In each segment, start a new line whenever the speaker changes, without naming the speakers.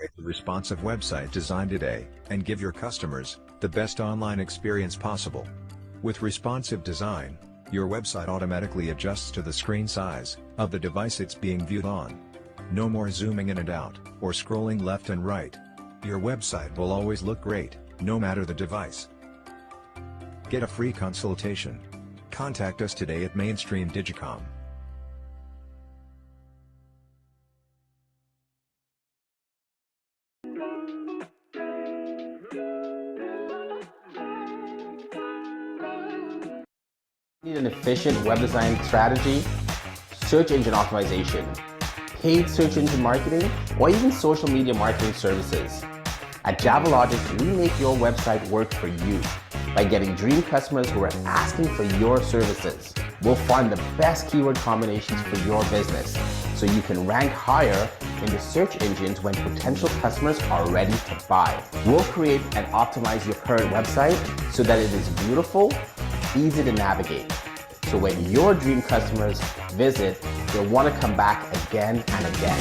Create a responsive website design today, and give your customers the best online experience possible. With responsive design, your website automatically adjusts to the screen size of the device it's being viewed on. No more zooming in and out, or scrolling left and right. Your website will always look great, no matter the device. Get a free consultation. Contact us today at Mainstream Digicom.
Need an efficient web design strategy, search engine optimization, paid search engine marketing, or even social media marketing services. At JavaLogic, we make your website work for you by getting dream customers who are asking for your services. We'll find the best keyword combinations for your business so you can rank higher in the search engines when potential customers are ready to buy. We'll create and optimize your current website so that it is beautiful, easy to navigate. So when your dream customers visit, they'll want to come back again and again.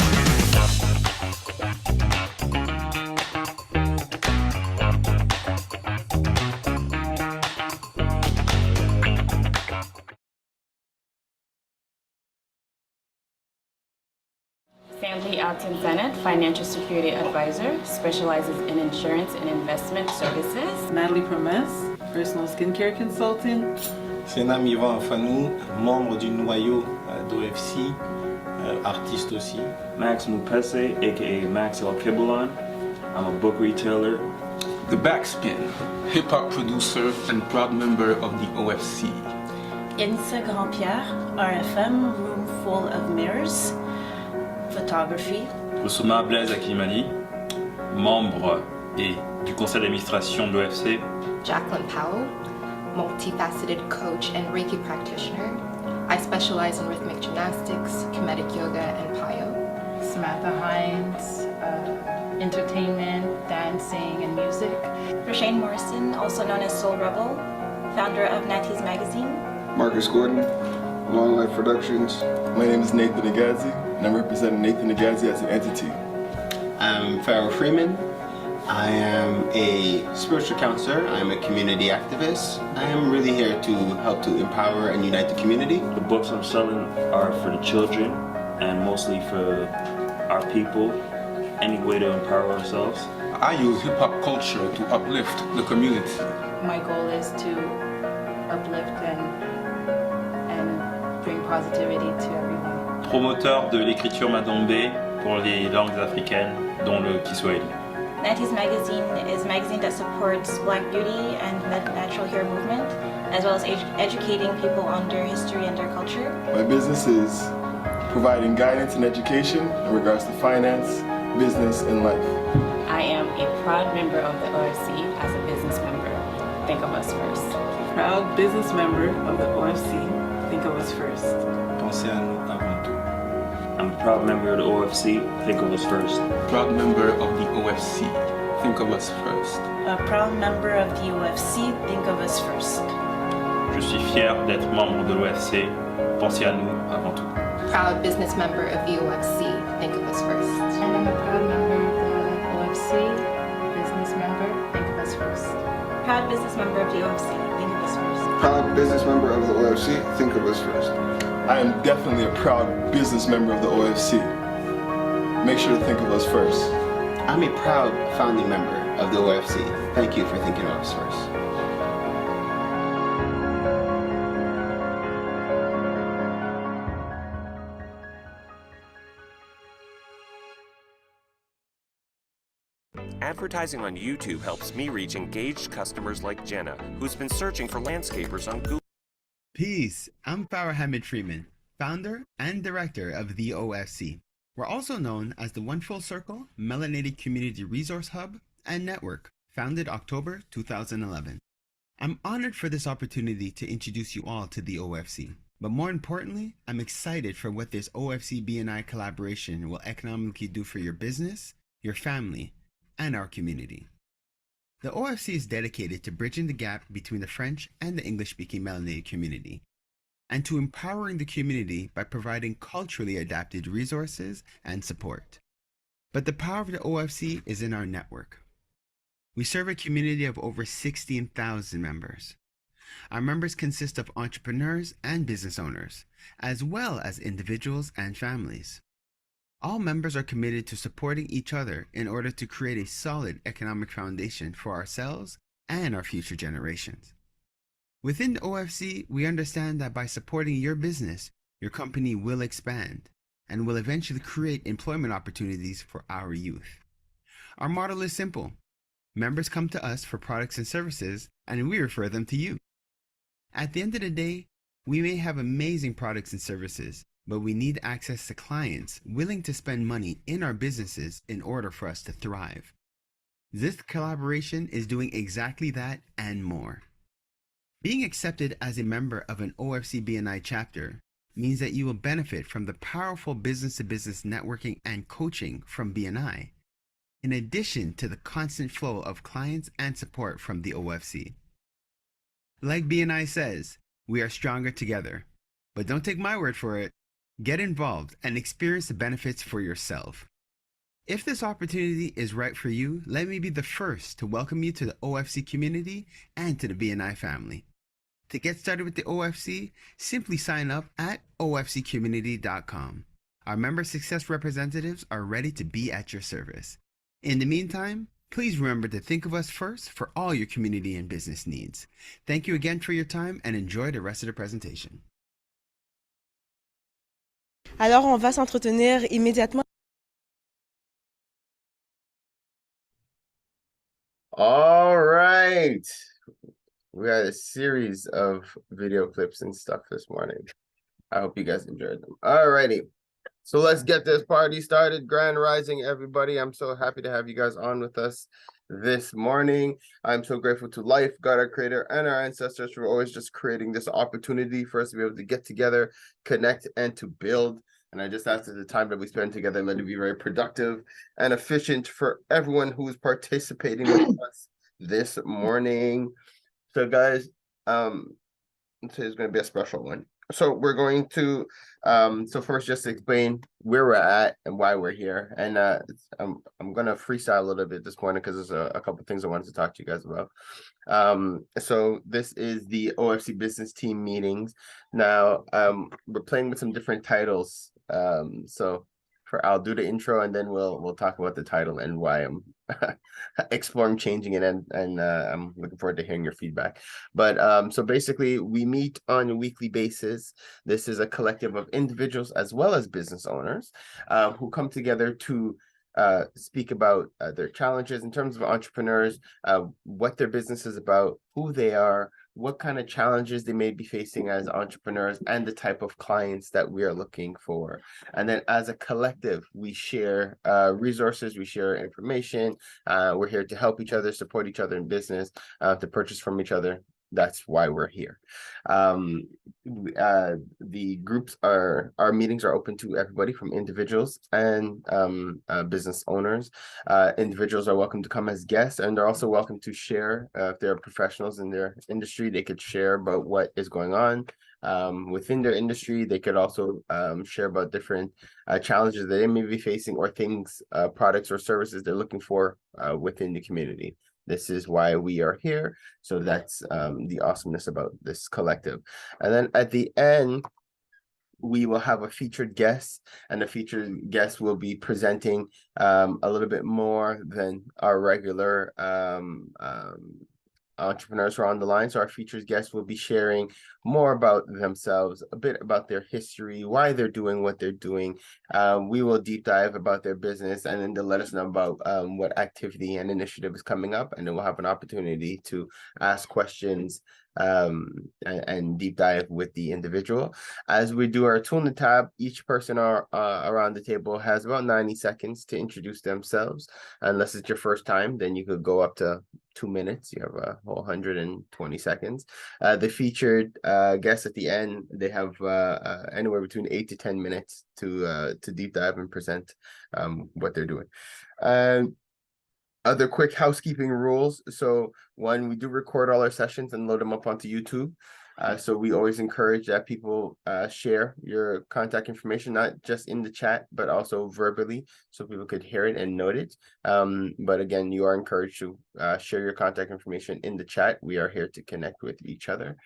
Sandy Alton-Bennett, Financial Security Advisor, specializes in insurance and investment services.
Natalie Promesse, Personal Skincare Consultant.
C'est Yvan Fanou, membre du noyau d'OFC, artiste aussi.
Max Mupese, aka Max El Kibulan. I'm a book retailer.
The Backspin, hip-hop producer and proud member of the OFC.
Insa Grandpierre, RFM, Room Full of Mirrors, photography.
Ousuma Blaise Akimani, membre et du conseil d'administration de l'OFC.
Jacqueline Powell, multifaceted coach and Reiki practitioner. I specialize in rhythmic gymnastics, comedic yoga, and Payo.
Samantha Hines, entertainment, dancing, and music.
Roshane Morrison, also known as Soul Rebel, founder of Natty's Magazine.
Marcus Gordon, Long Life Productions.
My name is Nathan Agazi, and I'm representing Nathan Agazi as an entity.
I'm Farrell Freeman. I am a spiritual counselor. I'm a community activist. I am really here to help to empower and unite the community.
The books I'm selling are for the children and mostly for our people. Any way to empower ourselves.
I use hip-hop culture to uplift the community.
My goal is to uplift and bring positivity to everyone.
Promoteur de l'écriture Madombe pour les langues africaines, dont le Kiswahili.
Natty's Magazine is a magazine that supports Black beauty and natural hair movement, as well as educating people on their history and their culture.
My business is providing guidance and education in regards to finance, business, and life.
I am a proud member of the OFC as a business member. Think of us first.
Proud business member of the OFC. Think of us first.
Pensez à nous avant tout.
I'm a proud member of the OFC. Think of us first.
Proud member of the OFC. Think of us first.
A proud member of the OFC. Think of us first.
Je suis fier d'être membre de l'OFC. Pensez à nous avant tout.
Proud business member of the OFC. Think of us first.
And I'm a proud member of the OFC. Business member. Think of us first.
Proud business member of the OFC. Think of us first.
Proud business member of the OFC. Think of us first.
I am definitely a proud business member of the OFC. Make sure to think of us first.
I'm a proud founding member of the OFC. Thank you for thinking of us first.
Advertising on YouTube helps me reach engaged customers like Jenna, who's been searching for landscapers on Google.
Peace, I'm Farrah Hamid Freeman, founder and director of the OFC. We're also known as the One Full Circle Melanated Community Resource Hub and Network, founded October 2011. I'm honored for this opportunity to introduce you all to the OFC, but more importantly, I'm excited for what this OFC BNI collaboration will economically do for your business, your family, and our community. The OFC is dedicated to bridging the gap between the French and the English-speaking melanated community, and to empowering the community by providing culturally adapted resources and support. But the power of the OFC is in our network. We serve a community of over 16,000 members. Our members consist of entrepreneurs and business owners, as well as individuals and families. All members are committed to supporting each other in order to create a solid economic foundation for ourselves and our future generations. Within the OFC, we understand that by supporting your business, your company will expand and will eventually create employment opportunities for our youth. Our model is simple. Members come to us for products and services, and we refer them to you. At the end of the day, we may have amazing products and services, but we need access to clients willing to spend money in our businesses in order for us to thrive. This collaboration is doing exactly that and more. Being accepted as a member of an OFC BNI chapter means that you will benefit from the powerful business-to-business networking and coaching from BNI, in addition to the constant flow of clients and support from the OFC. Like BNI says, we are stronger together. But don't take my word for it. Get involved and experience the benefits for yourself. If this opportunity is right for you, let me be the first to welcome you to the OFC community and to the BNI family. To get started with the OFC, simply sign up at ofccommunity.com. Our member success representatives are ready to be at your service. In the meantime, please remember to think of us first for all your community and business needs. Thank you again for your time and enjoy the rest of the presentation.
Alors, on va s'entretenir immédiatement.
All right. We had a series of video clips and stuff this morning. I hope you guys enjoyed them. All righty. So let's get this party started. Grand Rising, everybody. I'm so happy to have you guys on with us this morning. I'm so grateful to life, God, our creator, and our ancestors for always just creating this opportunity for us to be able to get together, connect, and to build. And I just ask that the time that we spend together, let it be very productive and efficient for everyone who is participating with us this morning. So guys, today's going to be a special one. So we're going to, so first just explain where we're at and why we're here. And I'm going to freestyle a little bit this morning because there's a couple of things I wanted to talk to you guys about. So this is the OFC business team meetings. Now, we're playing with some different titles. So I'll do the intro and then we'll talk about the title and why I'm exploring changing it, and I'm looking forward to hearing your feedback. But so basically we meet on a weekly basis. This is a collective of individuals as well as business owners who come together to speak about their challenges in terms of entrepreneurs, what their business is about, who they are, what kind of challenges they may be facing as entrepreneurs, and the type of clients that we are looking for. And then as a collective, we share resources, we share information. We're here to help each other, support each other in business, to purchase from each other. That's why we're here. The groups our meetings are open to everybody from individuals and business owners. Individuals are welcome to come as guests, and they're also welcome to share. If they're professionals in their industry, they could share about what is going on within their industry. They could also share about different challenges that they may be facing, or things, products or services they're looking for within the community. This is why we are here. So that's the awesomeness about this collective. And then at the end, we will have a featured guest, and the featured guest will be presenting a little bit more than our regular entrepreneurs who are on the line. So our featured guests will be sharing more about themselves, a bit about their history, why they're doing what they're doing. We will deep dive about their business, and then they'll let us know about what activity and initiative is coming up, and then we'll have an opportunity to ask questions and deep dive with the individual. As we do our Tuna tab, each person around the table has about 90 seconds to introduce themselves. Unless it's your first time, then you could go up to 2 minutes. You have a whole 120 seconds. The featured guests at the end, they have anywhere between 8 to 10 minutes to deep dive and present what they're doing. Other quick housekeeping rules. So one, we do record all our sessions and load them up onto YouTube. So we always encourage that people share your contact information, not just in the chat, but also verbally, so people could hear it and note it. But again, you are encouraged to share your contact information in the chat. We are here to connect with each other.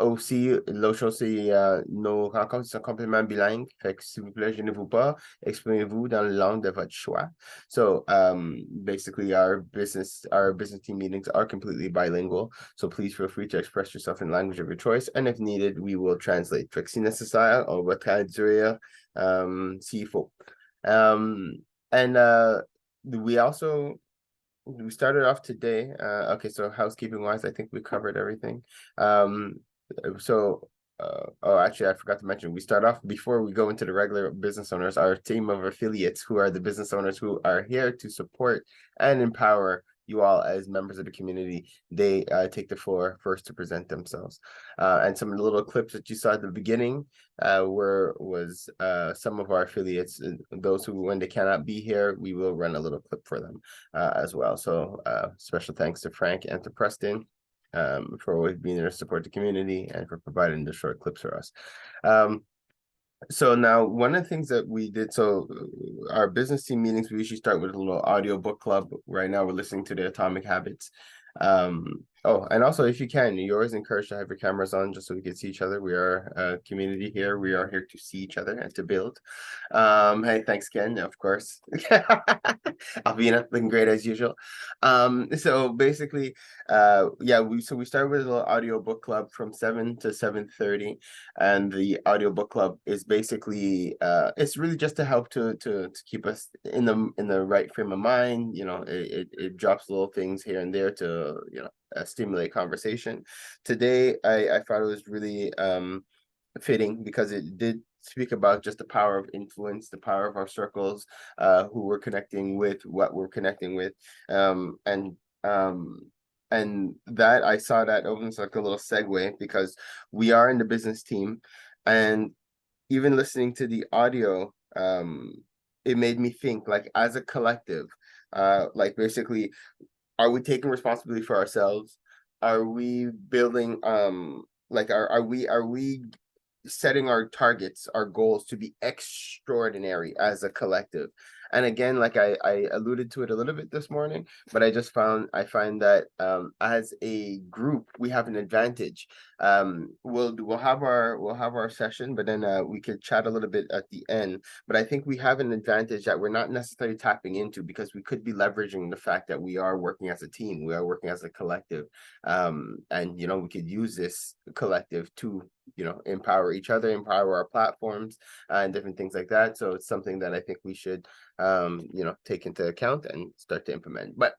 Aussi, l'autre chose, c'est nos rencontres sont complètement bilingues. Fait que s'il vous plaît, gênez-vous pas, exprimez-vous dans la langue de votre choix. So basically, our business team meetings are completely bilingual. So please feel free to express yourself in the language of your choice, and if needed, we will translate. Fait que si nécessaire, on va traduire s'il faut. And we started off today. Okay, so housekeeping wise, I think we covered everything. Oh, actually, I forgot to mention, we start off, before we go into the regular business owners, our team of affiliates, who are the business owners who are here to support and empower you all as members of the community. They take the floor first to present themselves. And some of the little clips that you saw at the beginning was some of our affiliates, those who, when they cannot be here, we will run a little clip for them as well. So special thanks to Frank and to Preston for always being there to support the community and for providing the short clips for us. So now, one of the things that we did, so our business team meetings, we usually start with a little audio book club. Right now we're listening to the Atomic Habits. Oh, and also, if you can, you're always encouraged to have your cameras on just so we can see each other. We are a community here. We are here to see each other and to build. Hey, thanks, Ken, of course. Alvina, looking great as usual. So basically, we started with a little audio book club from 7 to 7:30, and the audio book club is basically it's really just to help to keep us in the right frame of mind. You know, it drops little things here and there to stimulate conversation. Today, I thought it was really fitting because it did speak about just the power of influence, the power of our circles, who we're connecting with, what we're connecting with, and that I saw that opens like a little segue, because we are in the business team, and even listening to the audio, it made me think, like, as a collective, like, basically, are we taking responsibility for ourselves? Are we building like are we setting our targets, our goals to be extraordinary as a collective? And again, like I alluded to it a little bit this morning, but I find that as a group we have an advantage. We'll have our session, but then we could chat a little bit at the end. But I think we have an advantage that we're not necessarily tapping into, because we could be leveraging the fact that we are working as a team, we are working as a collective, and we could use this collective to empower each other, empower our platforms, and different things like that. So it's something that I think we should take into account and start to implement. But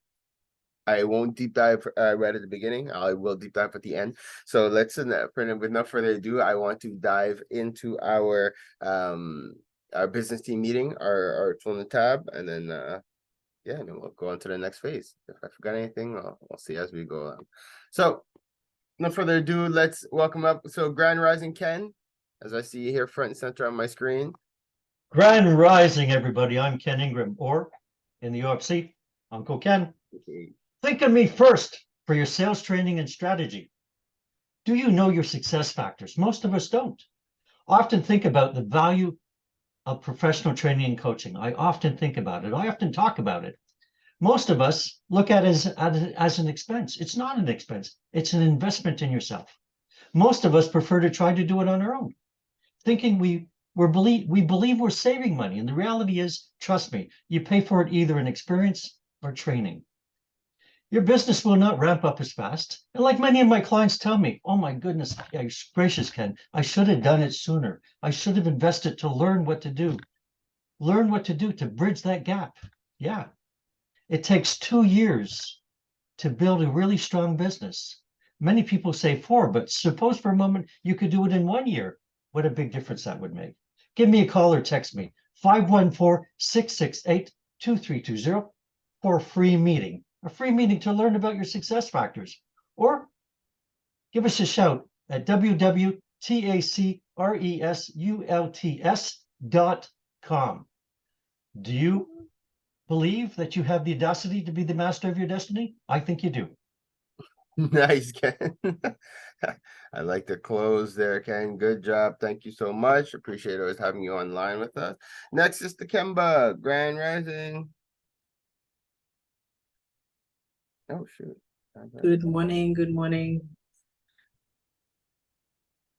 I won't deep dive right at the beginning. I will deep dive at the end. So let's, with no further ado, I want to dive into our business team meeting, our tool in the tab, and then and then we'll go on to the next phase. If I forgot anything, I'll see as we go on. So no further ado, let's welcome up. So Grand Rising Ken, as I see you here front and center on my screen.
Grand Rising, everybody. I'm Ken Ingram, or in the OFC, Uncle Ken.
Okay.
Think of me first for your sales training and strategy. Do you know your success factors? Most of us don't. Often think about the value of professional training and coaching. I often think about it. I often talk about it. Most of us look at it as an expense. It's not an expense. It's an investment in yourself. Most of us prefer to try to do it on our own, thinking we believe we're saving money. And the reality is, trust me, you pay for it either in experience or training. Your business will not ramp up as fast. And like many of my clients tell me, oh my goodness gracious, Ken, I should have done it sooner. I should have invested to learn what to do. Learn what to do to bridge that gap. Yeah. It takes 2 years to build a really strong business. Many people say 4, but suppose for a moment you could do it in 1 year. What a big difference that would make. Give me a call or text me, 514-668-2320 for a free meeting to learn about your success factors. Or give us a shout at www.tacresults.com. Do you believe that you have the audacity to be the master of your destiny? I think you do.
Nice, Ken. I like the close there, Ken. Good job. Thank you so much. Appreciate always having you online with us. Next is the Kemba. Grand Rising. Oh, shoot.
Good morning. Good morning.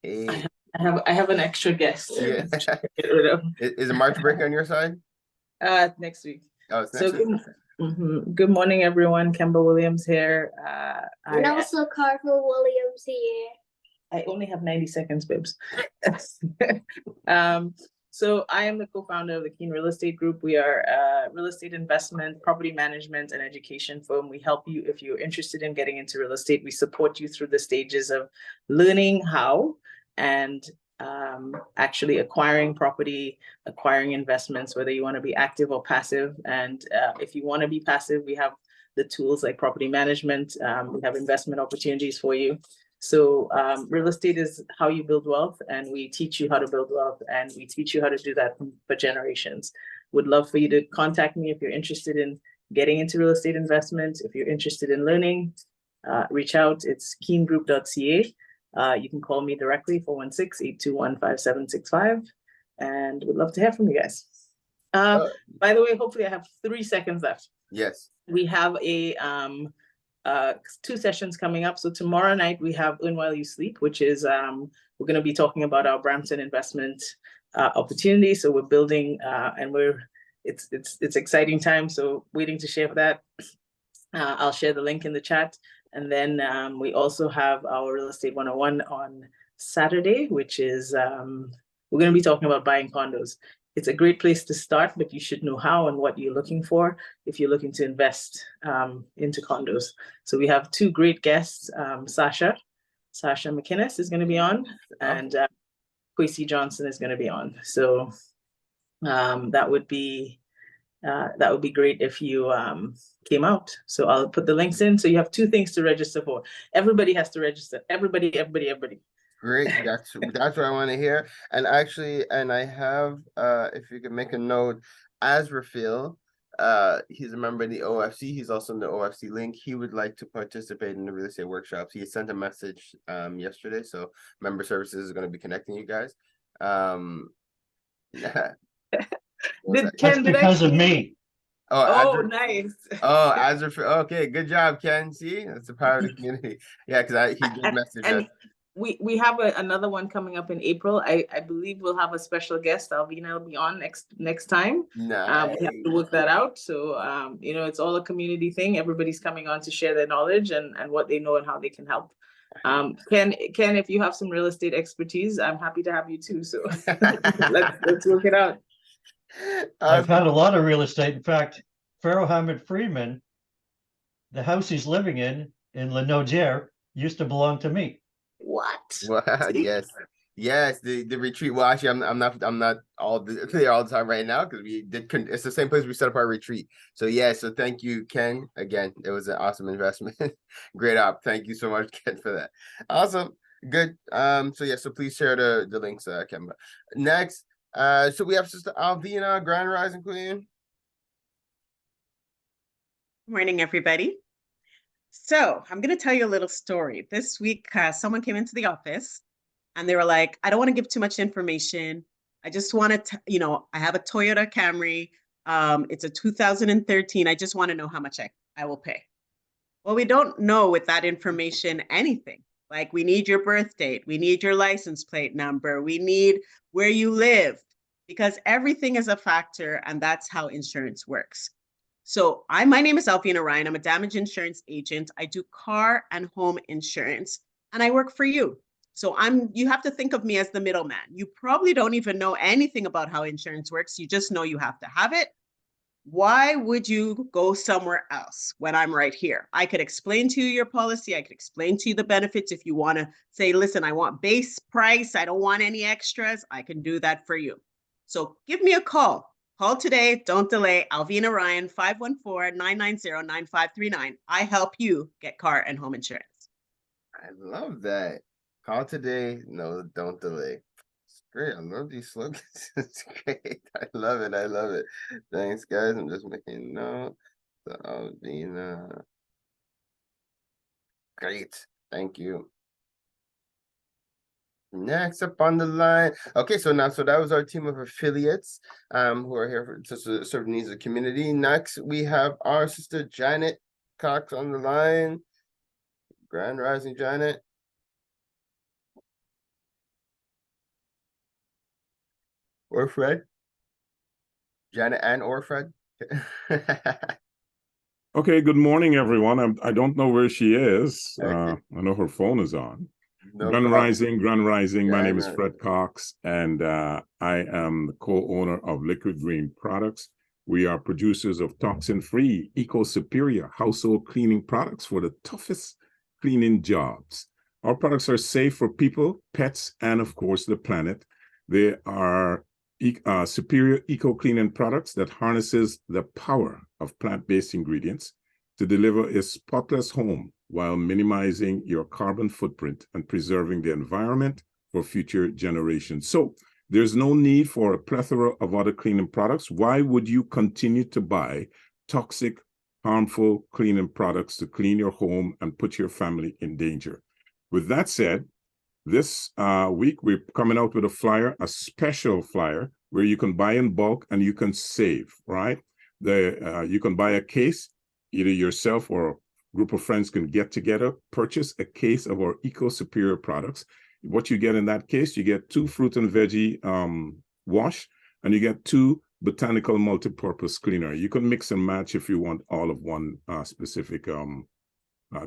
Hey.
I have an extra guest.
Yeah.
Get rid of.
Is it March break on your side?
Next week.
Oh, it's next week.
Good morning, everyone. Kemba Williams here.
And also Carver Williams here.
I only have 90 seconds, Bibs. So I am the co-founder of the Keen Real Estate Group. We are a real estate investment, property management, and education firm. We help you if you're interested in getting into real estate. We support you through the stages of learning how and actually acquiring property, acquiring investments, whether you want to be active or passive. And if you want to be passive, we have the tools like property management. We have investment opportunities for you. So real estate is how you build wealth, and we teach you how to build wealth, and we teach you how to do that for generations. Would love for you to contact me if you're interested in getting into real estate investment. If you're interested in learning, reach out. It's keengroup.ca. You can call me directly, 416-821-5765, and would love to hear from you guys. By the way, hopefully I have 3 seconds left.
Yes.
We have a 2 sessions coming up. So tomorrow night we have Earn While You Sleep, which is we're going to be talking about our Brampton investment opportunity. So we're building and it's exciting time. So waiting to share that. I'll share the link in the chat. And then we also have our Real Estate 101 on Saturday, which is we're going to be talking about buying condos. It's a great place to start, but you should know how and what you're looking for if you're looking to invest into condos. So we have 2 great guests. Sasha McInnes is going to be on, and Quasi Johnson is going to be on. So that would be great if you came out. So I'll put the links in. So you have 2 things to register for. Everybody has to register. Everybody.
Great. That's what I want to hear. And actually, and I have if you can make a note, Azrafil, he's a member of the OFC. He's also in the OFC link. He would like to participate in the real estate workshops. He sent a message yesterday. So member services is going to be connecting you guys.
Yeah.
That's because of me.
Oh, nice.
Oh, Azrafil. Okay, good job, Ken. See, that's the power of the community. Yeah, because he did message us.
We have another one coming up in April. I believe we'll have a special guest. Alvina will be on next time.
Nice.
We have to work that out. So it's all a community thing. Everybody's coming on to share their knowledge and what they know and how they can help. Ken, if you have some real estate expertise, I'm happy to have you too. So let's work it out.
I've had a lot of real estate. In fact, Pharaoh Hamid Freeman, the house he's living in Lenaudière, used to belong to me.
What?
Wow, yes, the retreat. Well, actually, I'm not all there all the time right now because it's the same place we set up our retreat. So yeah, so thank you, Ken. Again, it was an awesome investment. Great op. Thank you so much, Ken, for that. Awesome. Good. So yeah, so please share the links, Kemba. Next, so we have Sister Alvina, Grand Rising Queen.
Good morning, everybody. So I'm going to tell you a little story. This week, someone came into the office and they were like, I don't want to give too much information. I just want to, I have a Toyota Camry. It's a 2013. I just want to know how much I will pay. Well, we don't know with that information anything. Like, we need your birth date. We need your license plate number. We need where you live, because everything is a factor, and that's how insurance works. So my name is Alvina Ryan. I'm a damage insurance agent. I do car and home insurance, and I work for you. So you have to think of me as the middleman. You probably don't even know anything about how insurance works. You just know you have to have it. Why would you go somewhere else when I'm right here? I could explain to you your policy. I could explain to you the benefits. If you want to say, listen, I want base price, I don't want any extras, I can do that for you. So give me a call. Call today, don't delay. Alvina Ryan, 514-990-9539. I help you get car and home insurance.
I love that. Call today, no, don't delay. It's great. I love these slogans. It's great. I love it. I love it. Thanks, guys. I'm just making a note. So Alvina. Great. Thank you. Next up on the line. Okay, so that was our team of affiliates who are here to serve the needs of the community. Next, we have our sister Janet Cox on the line. Grand Rising, Janet. Or Fred. Janet and or Fred.
Okay, good morning, everyone. I don't know where she is. I know her phone is on. Grand Rising. My name is Fred Cox, and I am the co-owner of Liquid Green Products. We are producers of toxin-free, eco-superior household cleaning products for the toughest cleaning jobs. Our products are safe for people, pets, and of course, the planet. They are superior eco-cleaning products that harnesses the power of plant-based ingredients to deliver a spotless home while minimizing your carbon footprint and preserving the environment for future generations. So there's no need for a plethora of other cleaning products. Why would you continue to buy toxic, harmful cleaning products to clean your home and put your family in danger? With that said, this week, we're coming out with a flyer, a special flyer, where you can buy in bulk and you can save, right? You can buy a case, either yourself or a group of friends can get together, purchase a case of our eco-superior products. What you get in that case, you get 2 fruit and veggie wash, and you get 2 botanical multi-purpose cleaner. You can mix and match if you want all of one specific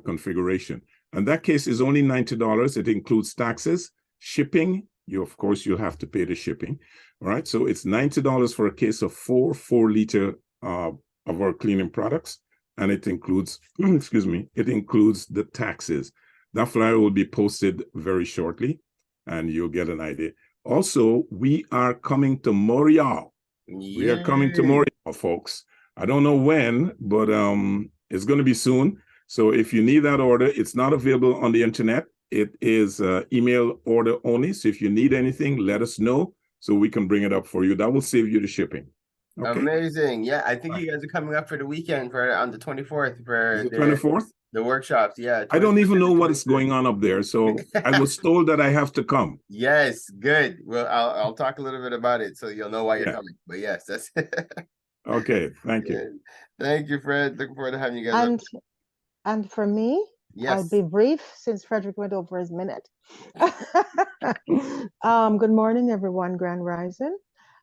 configuration. And that case is only $90. It includes taxes, shipping. Of course, you'll have to pay the shipping. All right. So it's $90 for a case of 4-liter of our cleaning products. And it includes, it includes the taxes. That flyer will be posted very shortly, and you'll get an idea. Also, we are coming to Montreal. Yeah. We are coming to Montreal, folks. I don't know when, but it's going to be soon. So if you need that order, it's not available on the internet. It is email order only. So if you need anything, let us know so we can bring it up for you. That will save you the shipping. Okay.
Amazing. Yeah, I think you guys are coming up for the weekend on the 24th for
the 24th?
The workshops. Yeah.
I don't even know what is going on up there. So I was told that I have to come.
Yes, good. Well, I'll talk a little bit about it so you'll know why you're coming. But yes, that's
okay. Thank you.
Thank you, Fred. Looking forward to having you guys.
And for me,
yes.
I'll be brief since Frederick went over his minute. Good morning, everyone. Grand Rising.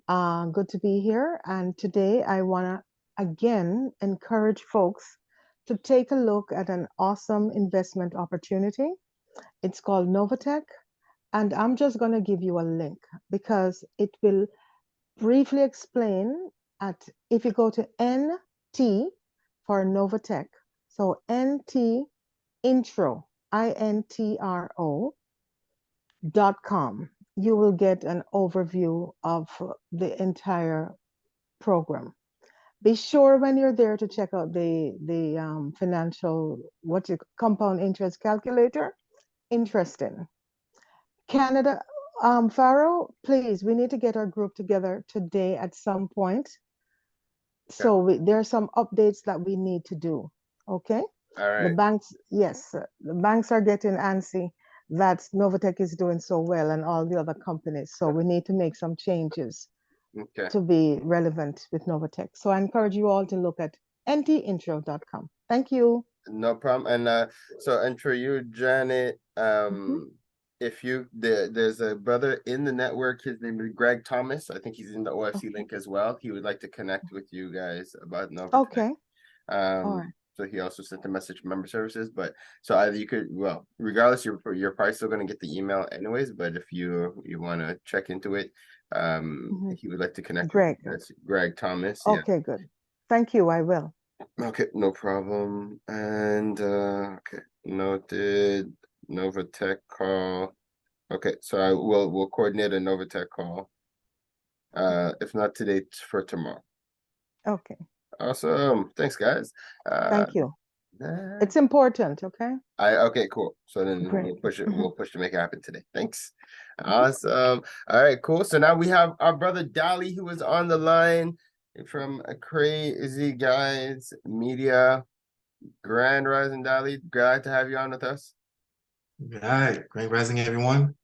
Good to be here. And today I want to again encourage folks to take a look at an awesome investment opportunity. It's called Novatech. And I'm just going to give you a link because it will briefly explain if you go to NT for Novatech. So NT intro, INTRO.com. You will get an overview of the entire program. Be sure when you're there to check out the financial, compound interest calculator. Interesting. Canada, Pharaoh, please, we need to get our group together today at some point. So there are some updates that we need to do. Okay.
All right.
The banks, yes, the banks are getting antsy that Novatech is doing so well and all the other companies. So we need to make some changes to be relevant with Novatech. So I encourage you all to look at ntintro.com. Thank you.
No problem. And for you, Janet, if there's a brother in the network, his name is Greg Thomas. I think he's in the OFC link as well. He would like to connect with you guys about Novatech.
Okay. All right.
So he also sent a message to member services, but so either you could, well, regardless, you're probably still going to get the email anyways. But if you want to check into it, he would like to connect.
Greg.
With you. That's Greg Thomas.
Okay, good. Thank you. I will.
Okay, no problem. And okay, noted. Novatech call. Okay, so we'll coordinate a Novatech call. If not today, for tomorrow.
Okay.
Awesome. Thanks, guys.
Thank you. It's important, okay?
Okay, cool. So then we'll push it. We'll push to make it happen today. Thanks. Awesome. All right, cool. So now we have our brother Dali, who is on the line from Crazy Guys Media. Grand Rising Dali, glad to have you on with us.
Hi, Grand Rising everyone.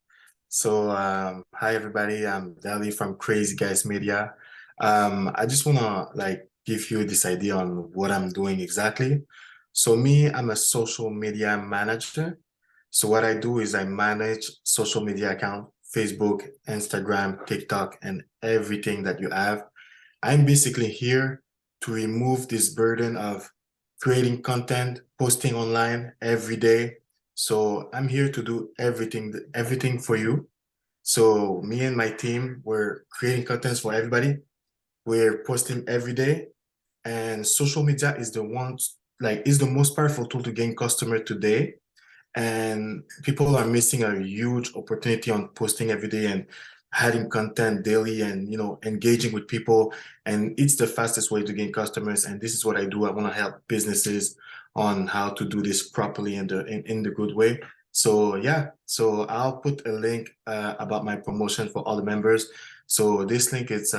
So hi everybody, I'm Dali from Crazy Guys Media. I just wanna give you this idea on what I'm doing exactly. So me, I'm a social media manager. So what I do is I manage social media account, Facebook, Instagram, TikTok, and everything that you have. I'm basically here to remove this burden of creating content, posting online every day. So I'm here to do everything for you. So me and my team, we're creating contents for everybody. We're posting every day, and social media is the most powerful tool to gain customer today. And people are missing a huge opportunity on posting every day and having content daily and engaging with people. And it's the fastest way to gain customers. And this is what I do. I want to help businesses on how to do this properly in the good way. So yeah, so I'll put a link about my promotion for all the members. So this link is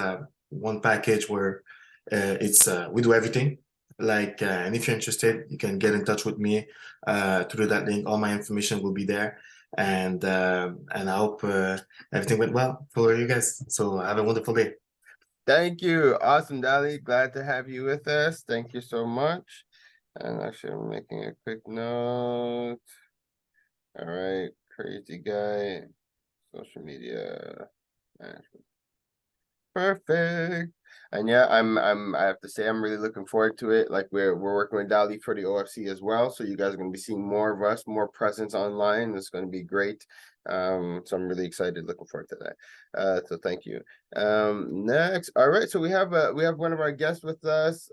one package where we do everything. And if you're interested, you can get in touch with me through that link. All my information will be there, and I hope everything went well for you guys. So have a wonderful day.
Thank you. Awesome, Dali. Glad to have you with us. Thank you so much. And actually, I'm making a quick note. All right, Crazy Guy, social media management. Perfect. And yeah, I have to say I'm really looking forward to it. Like we're working with Dali for the OFC as well. So you guys are going to be seeing more of us, more presence online. It's going to be great. So I'm really excited, looking forward to that. So thank you. Next. All right. So we have one of our guests with us,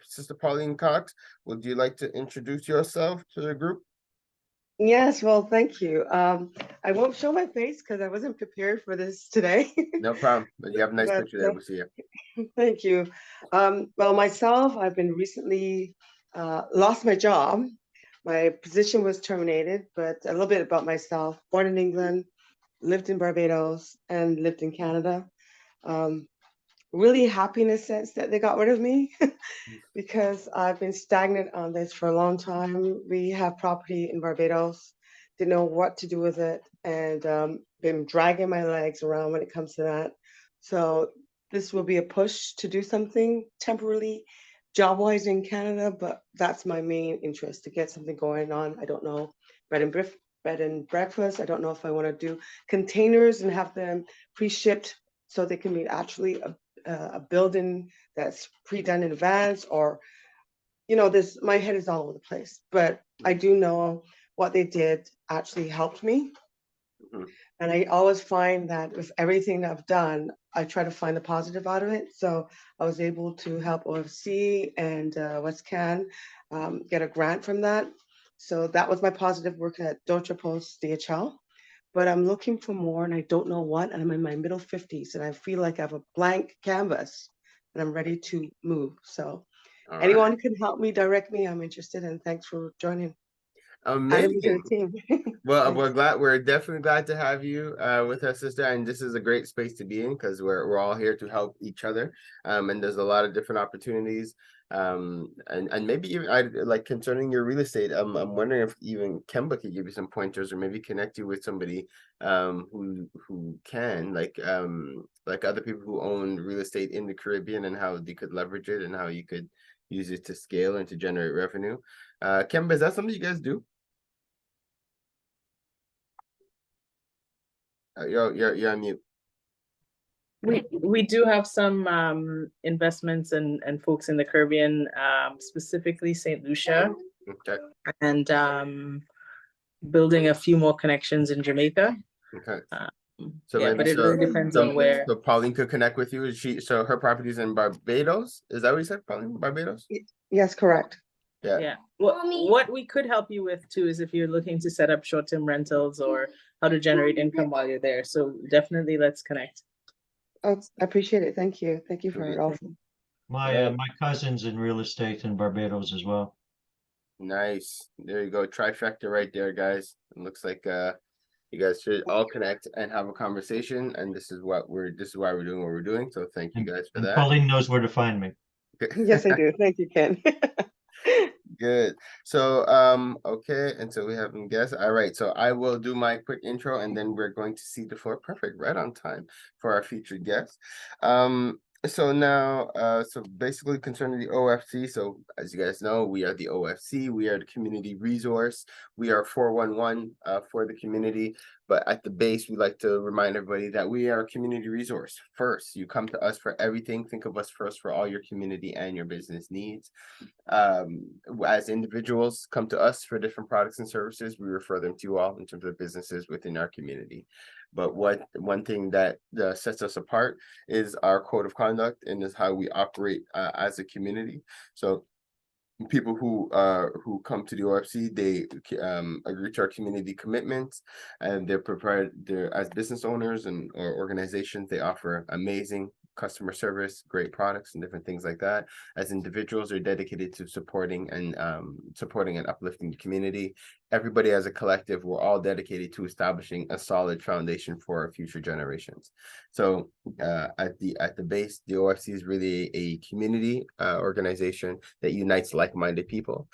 Sister Pauline Cox. Would you like to introduce yourself to the group?
Yes, well, thank you. I won't show my face because I wasn't prepared for this today.
No problem. But you have a nice picture there. We'll see you.
Thank you. Well, myself, I've been recently lost my job. My position was terminated, but a little bit about myself. Born in England, lived in Barbados, and lived in Canada. Really happy in a sense that they got rid of me because I've been stagnant on this for a long time. We have property in Barbados, didn't know what to do with it, and been dragging my legs around when it comes to that. So this will be a push to do something temporarily, job-wise in Canada, but that's my main interest, to get something going on. I don't know, bed and breakfast. I don't know if I want to do containers and have them pre-shipped so they can be actually a building that's pre-done in advance, or my head is all over the place, but I do know what they did actually helped me. And I always find that with everything that I've done, I try to find the positive out of it. So I was able to help OFC and West Can get a grant from that. So that was my positive work at Deutsche Post DHL. But I'm looking for more and I don't know what, and I'm in my middle 50s and I feel like I have a blank canvas and I'm ready to move. So anyone can help me, direct me, I'm interested, and thanks for joining.
Amazing. Well, we're definitely glad to have you with us, sister. And this is a great space to be in because we're all here to help each other. And there's a lot of different opportunities. And maybe even concerning your real estate, I'm wondering if even Kemba could give you some pointers or maybe connect you with somebody who can like other people who own real estate in the Caribbean and how they could leverage it and how you could use it to scale and to generate revenue. Kemba, is that something you guys do? You're on mute.
We do have some investments and folks in the Caribbean, specifically St. Lucia, and building a few more connections in Jamaica.
Okay.
So yeah, but it really depends on where.
So Pauline could connect with you. So her property's in Barbados? Is that what you said, Pauline? Barbados?
Yes, correct.
Yeah. What we could help you with too is if you're looking to set up short-term rentals or how to generate income while you're there. So definitely let's connect.
Oh, I appreciate it. Thank you. Thank you for it also.
My cousin's in real estate in Barbados as well.
Nice. There you go. Trifecta right there, guys. It looks like you guys should all connect and have a conversation. And this is why we're doing what we're doing. So thank you guys for that.
Pauline knows where to find me.
Yes, I do. Thank you, Ken.
Good. So, okay, and so we have them guess. All right, so I will do my quick intro and then we're going to see the floor. Perfect, right on time for our featured guest. So now, so basically concerning the OFC, so as you guys know, we are the OFC, we are the community resource, we are 411 for the community, but at the base, we like to remind everybody that we are a community resource. First, you come to us for everything, think of us first for all your community and your business needs. As individuals come to us for different products and services, we refer them to you all in terms of businesses within our community. But one thing that sets us apart is our code of conduct and is how we operate as a community. So people who come to the OFC, they agree to our community commitments, and they're prepared. They're as business owners and or organizations, they offer amazing customer service, great products, and different things like that. As individuals, they're dedicated to supporting and uplifting the community. Everybody as a collective, we're all dedicated to establishing a solid foundation for our future generations. So at the base, the OFC is really a community organization that unites like-minded people.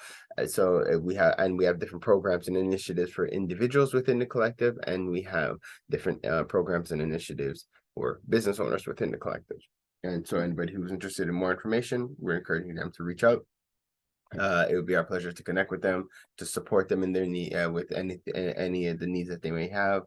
So we have different programs and initiatives for individuals within the collective, and we have different programs and initiatives for business owners within the collective. And so anybody who's interested in more information, we're encouraging them to reach out. It would be our pleasure to connect with them, to support them in their need with any of the needs that they may have,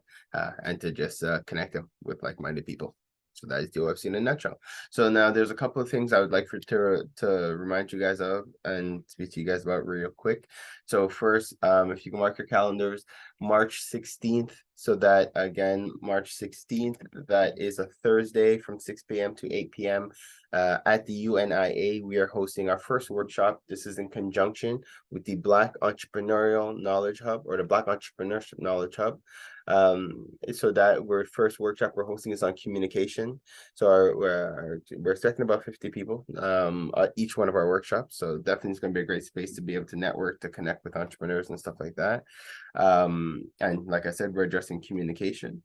and to just connect them with like-minded people. So that is the OFC in a nutshell. So now there's a couple of things I would like to remind you guys of and speak to you guys about real quick. So first, if you can mark your calendars, March 16th. So that again, March 16th, that is a Thursday from 6 p.m. to 8 p.m. At the UNIA, we are hosting our first workshop. This is in conjunction with the Black Entrepreneurial Knowledge Hub, or the Black Entrepreneurship Knowledge Hub. So that first workshop we're hosting is on communication. So we're expecting about 50 people at each one of our workshops. So definitely it's going to be a great space to be able to network, to connect with entrepreneurs and stuff like that. And like I said, we're addressing communication.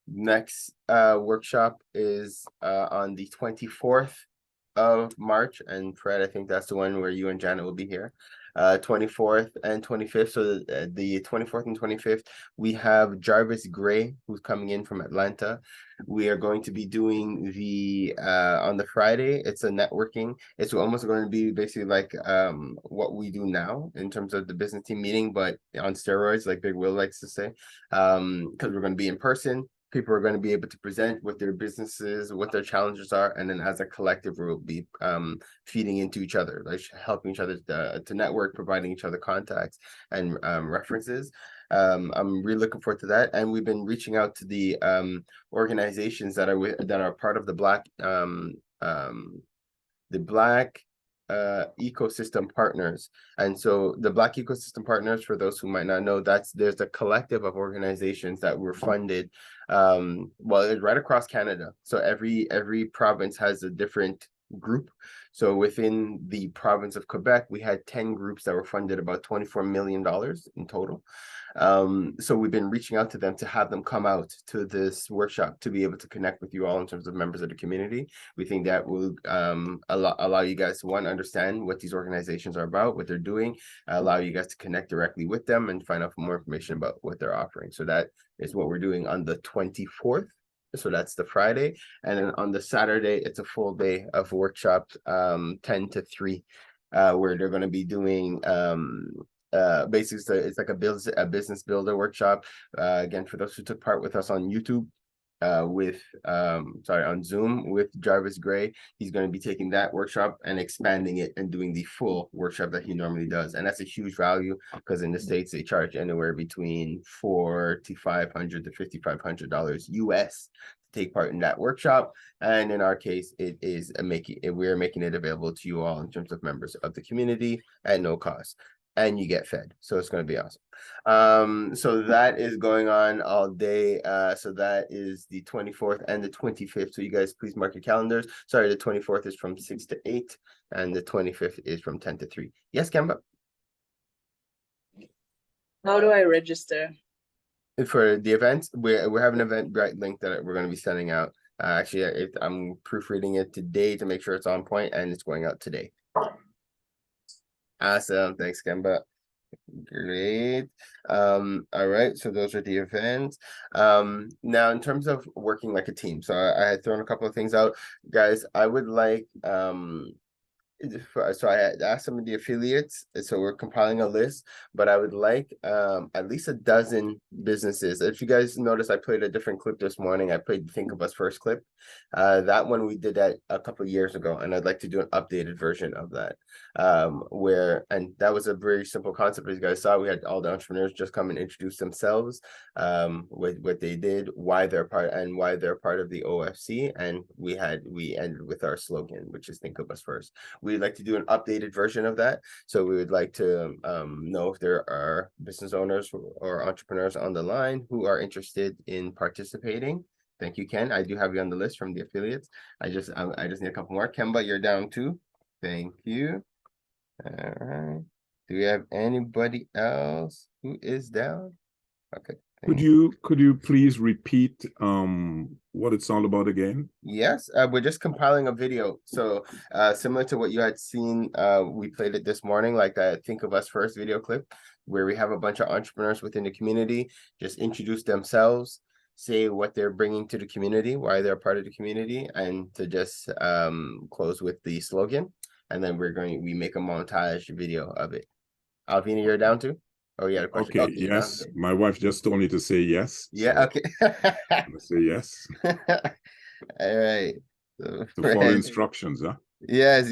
Next workshop is on the 24th of March, and Fred, I think that's the one where you and Janet will be here. 24th and 25th. So the 24th and 25th, we have Jarvis Gray, who's coming in from Atlanta. We are going to be doing the on the Friday, it's a networking. It's almost going to be basically like what we do now in terms of the business team meeting, but on steroids, like Big Will likes to say, because we're going to be in person. People are going to be able to present what their businesses, what their challenges are, and then as a collective, we'll be feeding into each other, like helping each other to network, providing each other contacts and references. I'm really looking forward to that, and we've been reaching out to the organizations that are part of the Black ecosystem partners. And so the Black ecosystem partners, for those who might not know, there's a collective of organizations that were funded it's right across Canada. So every province has a different group. So within the province of Quebec, we had 10 groups that were funded about $24 million in total. So we've been reaching out to them to have them come out to this workshop to be able to connect with you all in terms of members of the community. We think that will allow you guys to, one, understand what these organizations are about, what they're doing, allow you guys to connect directly with them and find out more information about what they're offering. So that is what we're doing on the 24th. So that's the Friday. And then on the Saturday, it's a full day of workshops, 10 to 3, where they're going to be doing basically it's like a business builder workshop. Again, for those who took part with us on YouTube, on Zoom with Jarvis Gray, he's going to be taking that workshop and expanding it and doing the full workshop that he normally does. And that's a huge value, because in the States they charge anywhere between $4,500 to $5,500 US to take part in that workshop. And in our case, we're making it available to you all in terms of members of the community at no cost. And you get fed, so it's going to be awesome. So that is going on all day. So that is the 24th and the 25th. So you guys please mark your calendars. Sorry, the 24th is from 6 to 8, and the 25th is from 10 to 3. Yes, Kemba?
How do I register?
For the event, we have an Eventbrite link that we're going to be sending out. Actually, I'm proofreading it today to make sure it's on point, and it's going out today. Awesome. Thanks, Kemba. Great. All right, so those are the events. Now in terms of working like a team, so I had thrown a couple of things out. Guys, I would like so I had asked some of the affiliates, so we're compiling a list, but I would like at least a dozen businesses. If you guys notice, I played a different clip this morning. I played the Think of Us First clip. That one we did that a couple of years ago, and I'd like to do an updated version of that. And that was a very simple concept. As you guys saw, we had all the entrepreneurs just come and introduce themselves, with what they did, why they're part of the OFC, and we ended with our slogan, which is Think of Us First. We'd like to do an updated version of that. So we would like to know if there are business owners or entrepreneurs on the line who are interested in participating. Thank you, Ken. I do have you on the list from the affiliates. I just need a couple more. Kemba, you're down too. Thank you. All right. Do we have anybody else who is down? Okay.
Could you please repeat what it's all about again?
Yes, we're just compiling a video. So similar to what you had seen, we played it this morning, like that Think of Us First video clip, where we have a bunch of entrepreneurs within the community just introduce themselves, say what they're bringing to the community, why they're part of the community, and to just close with the slogan. And then we make a montage video of it. Alvina, you're down too? Oh, yeah.
Okay, yes. My wife just told me to say yes.
Yeah, okay.
I'm gonna say yes.
All right.
To follow instructions, huh?
Yes,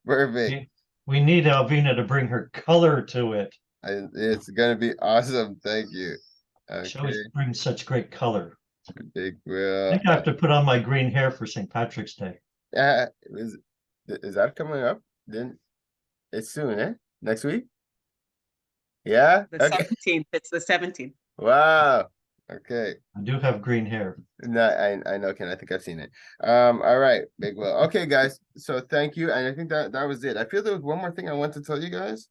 perfect.
We need Alvina to bring her color to it.
It's gonna be awesome. Thank you. Okay.
She always brings such great color.
Big
I
Will.
think I have to put on my green hair for St. Patrick's Day.
Is that coming up? Then it's soon, eh? Next week? Yeah.
The 17th. It's the 17th.
Wow. Okay.
I do have green hair.
No, I know, Ken. I think I've seen it. All right, Big Will. Okay, guys. So thank you. And I think that was it. I feel there was one more thing I want to tell you guys,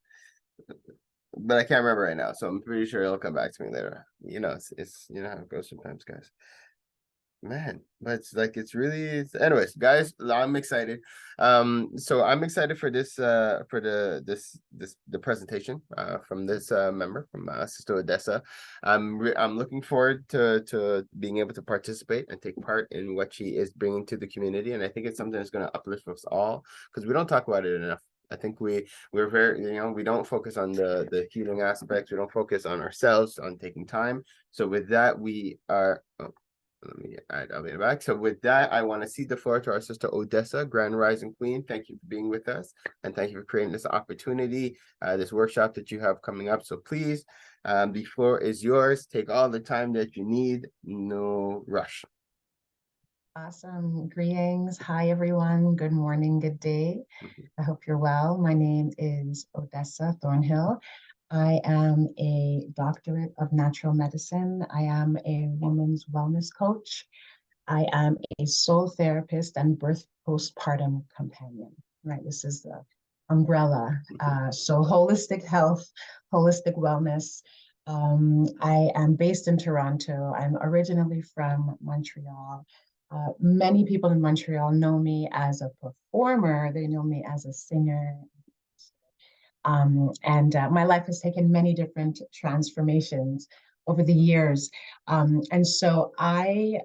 but I can't remember right now. So I'm pretty sure it'll come back to me later. You know, it's you know how it goes sometimes, guys. Man, but it's like anyways, guys, I'm excited. So I'm excited for this for the presentation from this member from Sister Odessa. I'm looking forward to being able to participate and take part in what she is bringing to the community, and I think it's something that's going to uplift us all, because we don't talk about it enough. I think we're very, we don't focus on the healing aspects. We don't focus on ourselves, on taking time. So with that, we are. Let me add Alvina back. So with that, I want to cede the floor to our sister Odessa, Grand Rising Queen. Thank you for being with us, and thank you for creating this opportunity, this workshop that you have coming up. So please, the floor is yours. Take all the time that you need. No rush.
Awesome. Greetings. Hi, everyone. Good morning. Good day. I hope you're well. My name is Odessa Thornhill. I am a doctorate of natural medicine. I am a women's wellness coach. I am a soul therapist and birth postpartum companion, right? This is the umbrella. So holistic health, holistic wellness. I am based in Toronto. I'm originally from Montreal. Many people in Montreal know me as a performer. They know me as a singer. My life has taken many different transformations over the years. And so I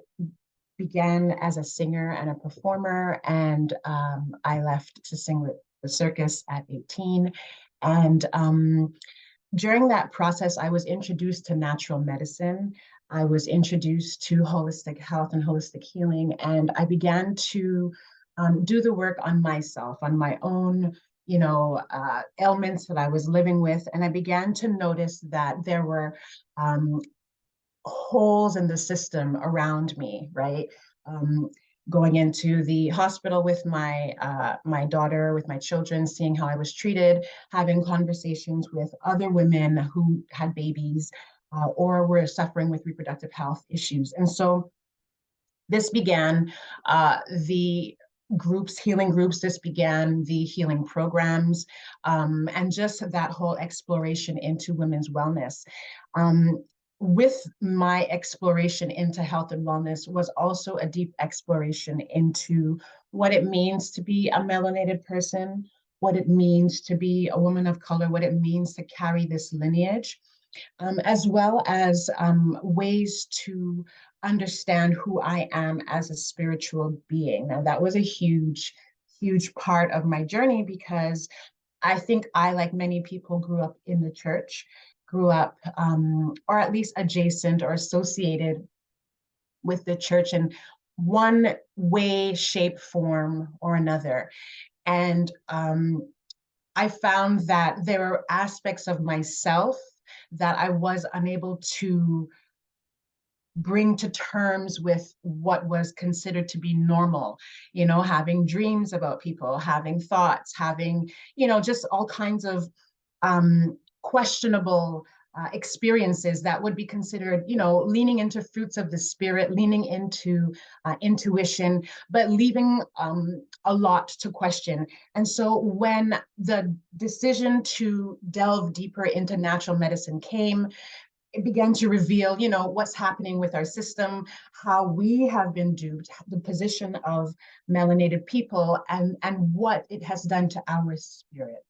began as a singer and a performer, and I left to sing with the circus at 18. And during that process, I was introduced to natural medicine. I was introduced to holistic health and holistic healing, and I began to do the work on myself, on my own ailments that I was living with. And I began to notice that there were holes in the system around me, right? Going into the hospital with my daughter, with my children, seeing how I was treated, having conversations with other women who had babies or were suffering with reproductive health issues. And so this began the healing groups, this began the healing programs, and just that whole exploration into women's wellness. With my exploration into health and wellness was also a deep exploration into what it means to be a melanated person, what it means to be a woman of color, what it means to carry this lineage, as well as ways to understand who I am as a spiritual being. Now, that was a huge, huge part of my journey, because I think I, like many people, grew up in the church, grew up, or at least adjacent or associated with the church in one way, shape, form, or another. And I found that there were aspects of myself that I was unable to bring to terms with what was considered to be normal, having dreams about people, having thoughts, having, just all kinds of questionable experiences that would be considered, leaning into fruits of the spirit, leaning into intuition, but leaving a lot to question. And so when the decision to delve deeper into natural medicine came, it began to reveal, what's happening with our system, how we have been duped, the position of melanated people, and what it has done to our spirits,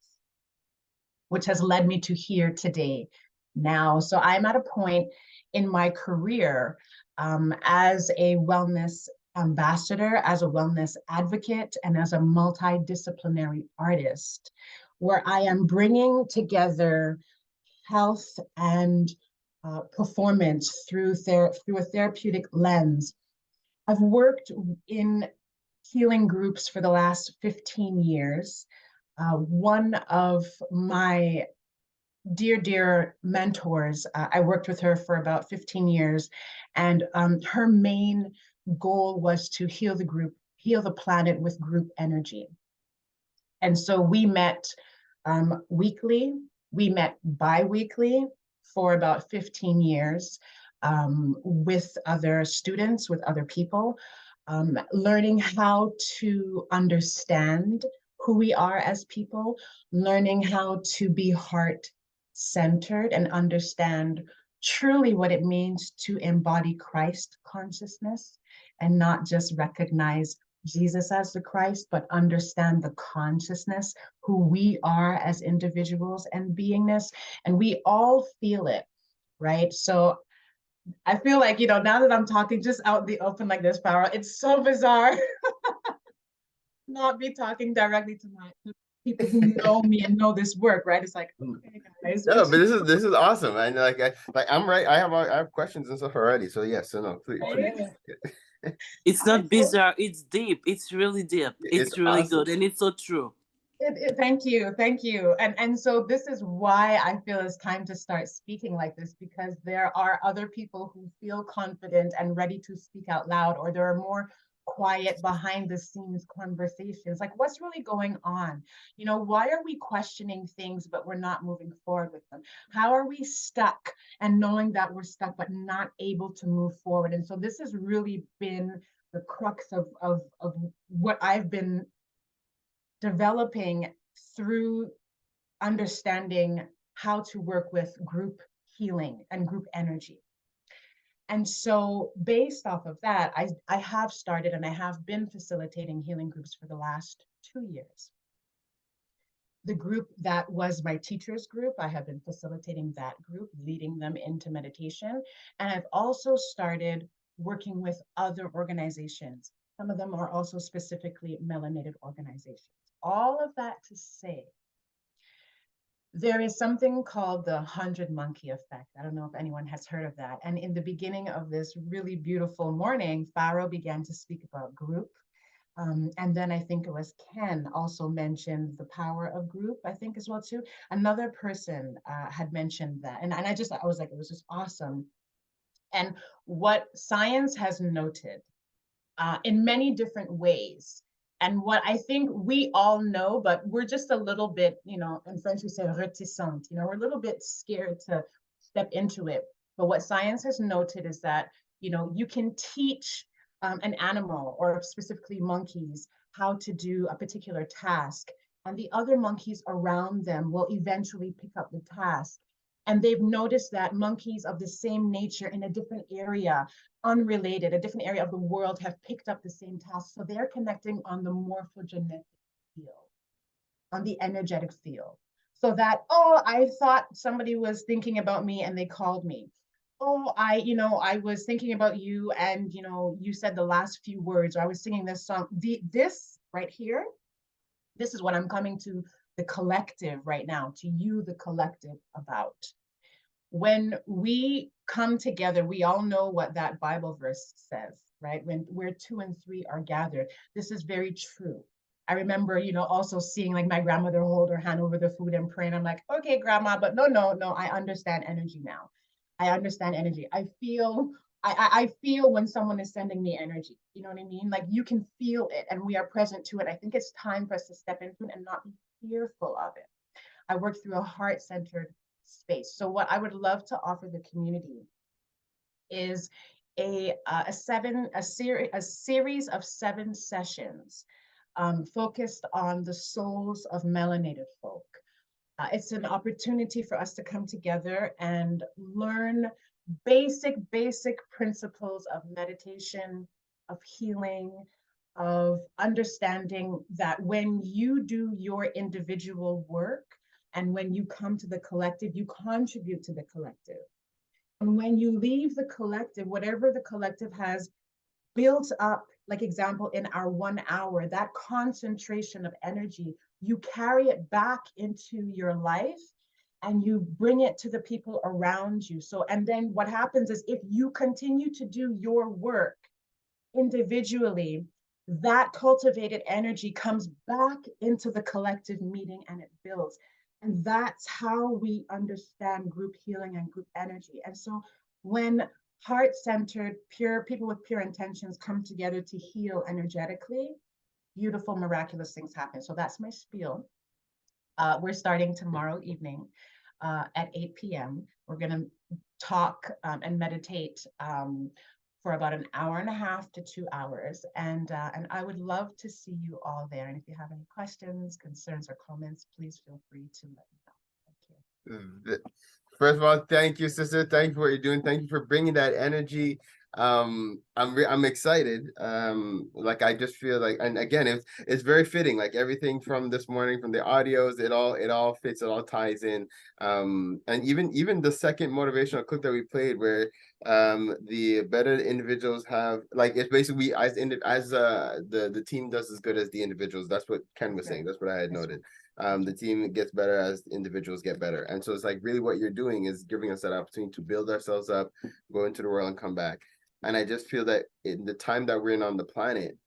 which has led me to here today now. So I'm at a point in my career as a wellness ambassador, as a wellness advocate, and as a multidisciplinary artist, where I am bringing together health and performance through a therapeutic lens. I've worked in healing groups for the last 15 years. One of my dear mentors, I worked with her for about 15 years, and her main goal was to heal the planet with group energy. And so we met weekly, we met bi-weekly for about 15 years with other students, with other people, learning how to understand who we are as people, learning how to be heart-centered and understand truly what it means to embody Christ consciousness and not just recognize Jesus as the Christ, but understand the consciousness, who we are as individuals and beingness. And we all feel it, right? So I feel like, now that I'm talking just out in the open like this, Farah, it's so bizarre not be talking directly to people who know me and know this work, right? It's like, okay, guys.
No, but this is awesome. And I'm right. I have questions and stuff already. So yes, so no, please.
It's not bizarre, it's deep. It's really deep. It's really
awesome.
good, and it's so true.
Thank you. And so this is why I feel it's time to start speaking like this, because there are other people who feel confident and ready to speak out loud, or there are more quiet behind the scenes conversations, like what's really going on? Why are we questioning things but we're not moving forward with them? How are we stuck and knowing that we're stuck but not able to move forward? And so this has really been the crux of what I've been developing through understanding how to work with group healing and group energy. And so based off of that, I have started and I have been facilitating healing groups for the last 2 years. The group that was my teacher's group, I have been facilitating that group, leading them into meditation. And I've also started working with other organizations. Some of them are also specifically melanated organizations. All of that to say, there is something called the 100 monkey effect. I don't know if anyone has heard of that. And in the beginning of this really beautiful morning, Pharaoh began to speak about group. And then I think it was Ken also mentioned the power of group, I think as well too. Another person had mentioned that. And I was like, it was just awesome. And what science has noted in many different ways, and what I think we all know, but we're just a little bit, in French we say réticente, we're a little bit scared to step into it. But what science has noted is that, you can teach an animal, or specifically monkeys, how to do a particular task, and the other monkeys around them will eventually pick up the task. And they've noticed that monkeys of the same nature in a different area, unrelated, a different area of the world, have picked up the same task. So they're connecting on the morphogenetic field. on the energetic field. So that, oh, I thought somebody was thinking about me and they called me. Oh, I was thinking about you and, you said the last few words, or I was singing this song. This right here, this is what I'm coming to the collective right now, to you, the collective, about. When we come together, we all know what that Bible verse says, right? When where 2 and 3 are gathered, this is very true. I remember, also seeing like my grandmother hold her hand over the food and pray. And I'm like, okay, grandma, but no, I understand energy now. I understand energy. I feel when someone is sending me energy. You know what I mean? Like you can feel it and we are present to it. I think it's time for us to step into it and not be fearful of it. I work through a heart-centered space. So what I would love to offer the community is a series of 7 sessions focused on the souls of melanated folk. It's an opportunity for us to come together and learn basic principles of meditation, of healing, of understanding that when you do your individual work and when you come to the collective, you contribute to the collective. And when you leave the collective, whatever the collective has built up, like example, in our 1 hour, that concentration of energy, you carry it back into your life and you bring it to the people around you. So, and then what happens is if you continue to do your work individually, that cultivated energy comes back into the collective meeting and it builds. And that's how we understand group healing and group energy. And so when heart-centered, pure people with pure intentions come together to heal energetically, beautiful, miraculous things happen. So that's my spiel. We're starting tomorrow evening at 8 p.m. We're going to talk and meditate for about an hour and a half to 2 hours. And I would love to see you all there. And if you have any questions, concerns, or comments, please feel free to let me know. Thank you.
First of all, thank you, sister. Thank you for what you're doing. Thank you for bringing that energy. I'm excited. Like I just feel like, and again, it's very fitting. Like everything from this morning, from the audios, it all fits. It all ties in. And even the second motivational clip that we played, where the better individuals have, like, it's basically as the team does as good as the individuals. That's what Ken was saying. That's what I had noted. The team gets better as individuals get better. And so it's like really what you're doing is giving us that opportunity to build ourselves up, go into the world and come back. And I just feel that in the time that we're in on the planet,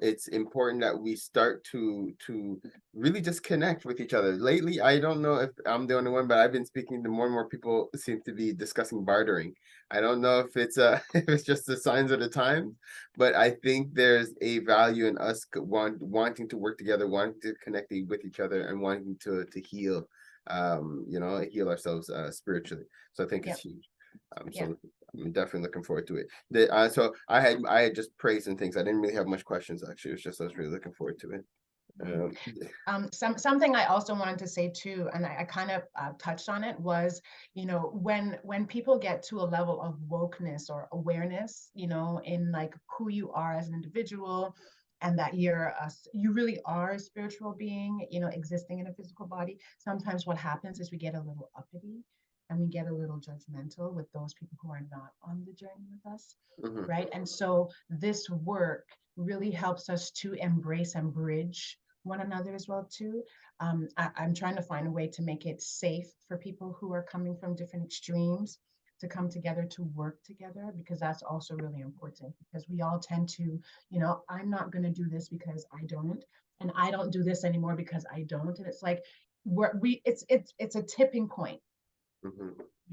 it's important that we start to really just connect with each other. Lately, I don't know if I'm the only one, but I've been speaking to more and more people who seem to be discussing bartering. I don't know if it's if it's just the signs of the times, but I think there's a value in us wanting to work together, wanting to connect with each other, and wanting to heal, heal ourselves spiritually. So I think it's huge. So I'm definitely looking forward to it. So I had just praise and things. I didn't really have much questions actually. It was just I was really looking forward to it.
Something I also wanted to say too, and I kind of touched on it, was when people get to a level of wokeness or awareness, in like who you are as an individual, and that you really are a spiritual being, existing in a physical body. Sometimes what happens is we get a little uppity and we get a little judgmental with those people who are not on the journey with us, right? And so this work really helps us to embrace and bridge one another as well too. I'm trying to find a way to make it safe for people who are coming from different extremes to come together to work together, because that's also really important, because we all tend to, I'm not going to do this because I don't, and I don't do this anymore because I don't. And it's like, it's a tipping point.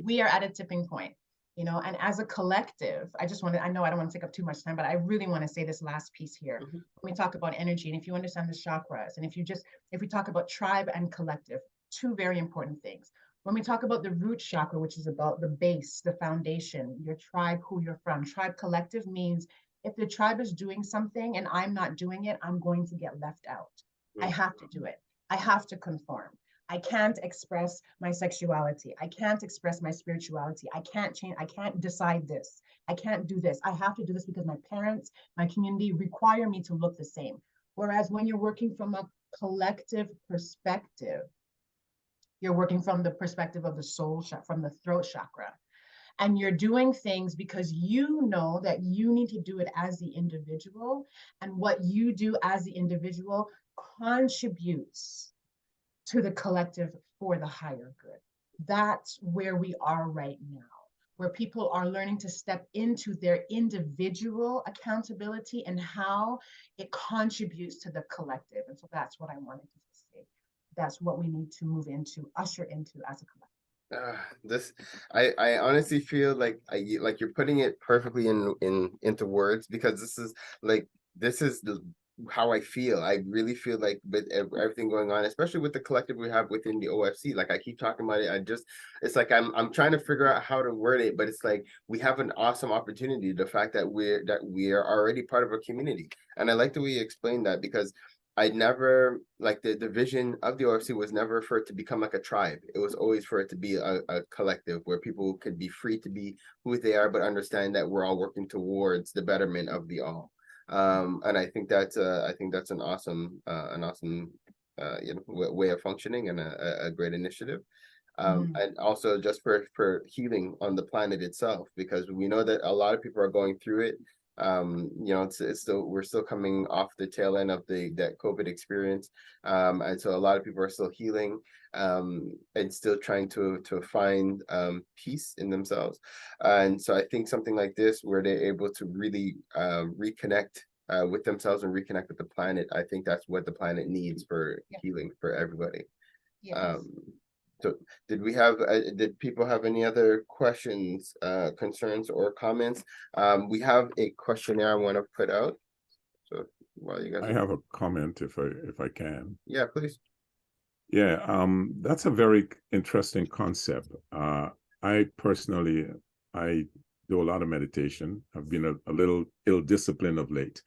We are at a tipping point, and as a collective, I know I don't want to take up too much time, but I really want to say this last piece here. When we talk about energy, and if you understand the chakras, and if we talk about tribe and collective, 2 very important things. When we talk about the root chakra, which is about the base, the foundation, your tribe, who you're from, tribe collective means if the tribe is doing something and I'm not doing it, I'm going to get left out. I have to do it. I have to conform. I can't express my sexuality. I can't express my spirituality. I can't change. I can't decide this. I can't do this. I have to do this because my parents, my community require me to look the same. Whereas when you're working from a collective perspective. You're working from the perspective of the soul, from the throat chakra. And you're doing things because you know that you need to do it as the individual. And what you do as the individual contributes to the collective for the higher good. That's where we are right now, where people are learning to step into their individual accountability and how it contributes to the collective. And so that's what I wanted to say. That's what we need to move into, usher into as a collective.
I honestly feel like you're putting it perfectly into words, because this is how I feel. I really feel like with everything going on, especially with the collective we have within the OFC, like I keep talking about it, it's like I'm trying to figure out how to word it, but it's like we have an awesome opportunity. The fact that we are already part of a community, and I like the way you explained that, because I never, like, the vision of the OFC was never for it to become like a tribe. It was always for it to be a collective where people could be free to be who they are, but understand that we're all working towards the betterment of the all. And I think that's an awesome way of functioning, and a great initiative. And also just for healing on the planet itself, because we know that a lot of people are going through it. We're still coming off the tail end of that COVID experience, and so a lot of people are still healing, and still trying to find peace in themselves. And so I think something like this, where they're able to really reconnect with themselves and reconnect with the planet, I think that's what the planet needs for healing for everybody.
Yes.
So did people have any other questions, concerns, or comments? We have a questionnaire I want to put out. So while you guys
I have a comment if I can.
Yeah, please.
Yeah, that's a very interesting concept. I personally, I do a lot of meditation. I've been a little ill-disciplined of late,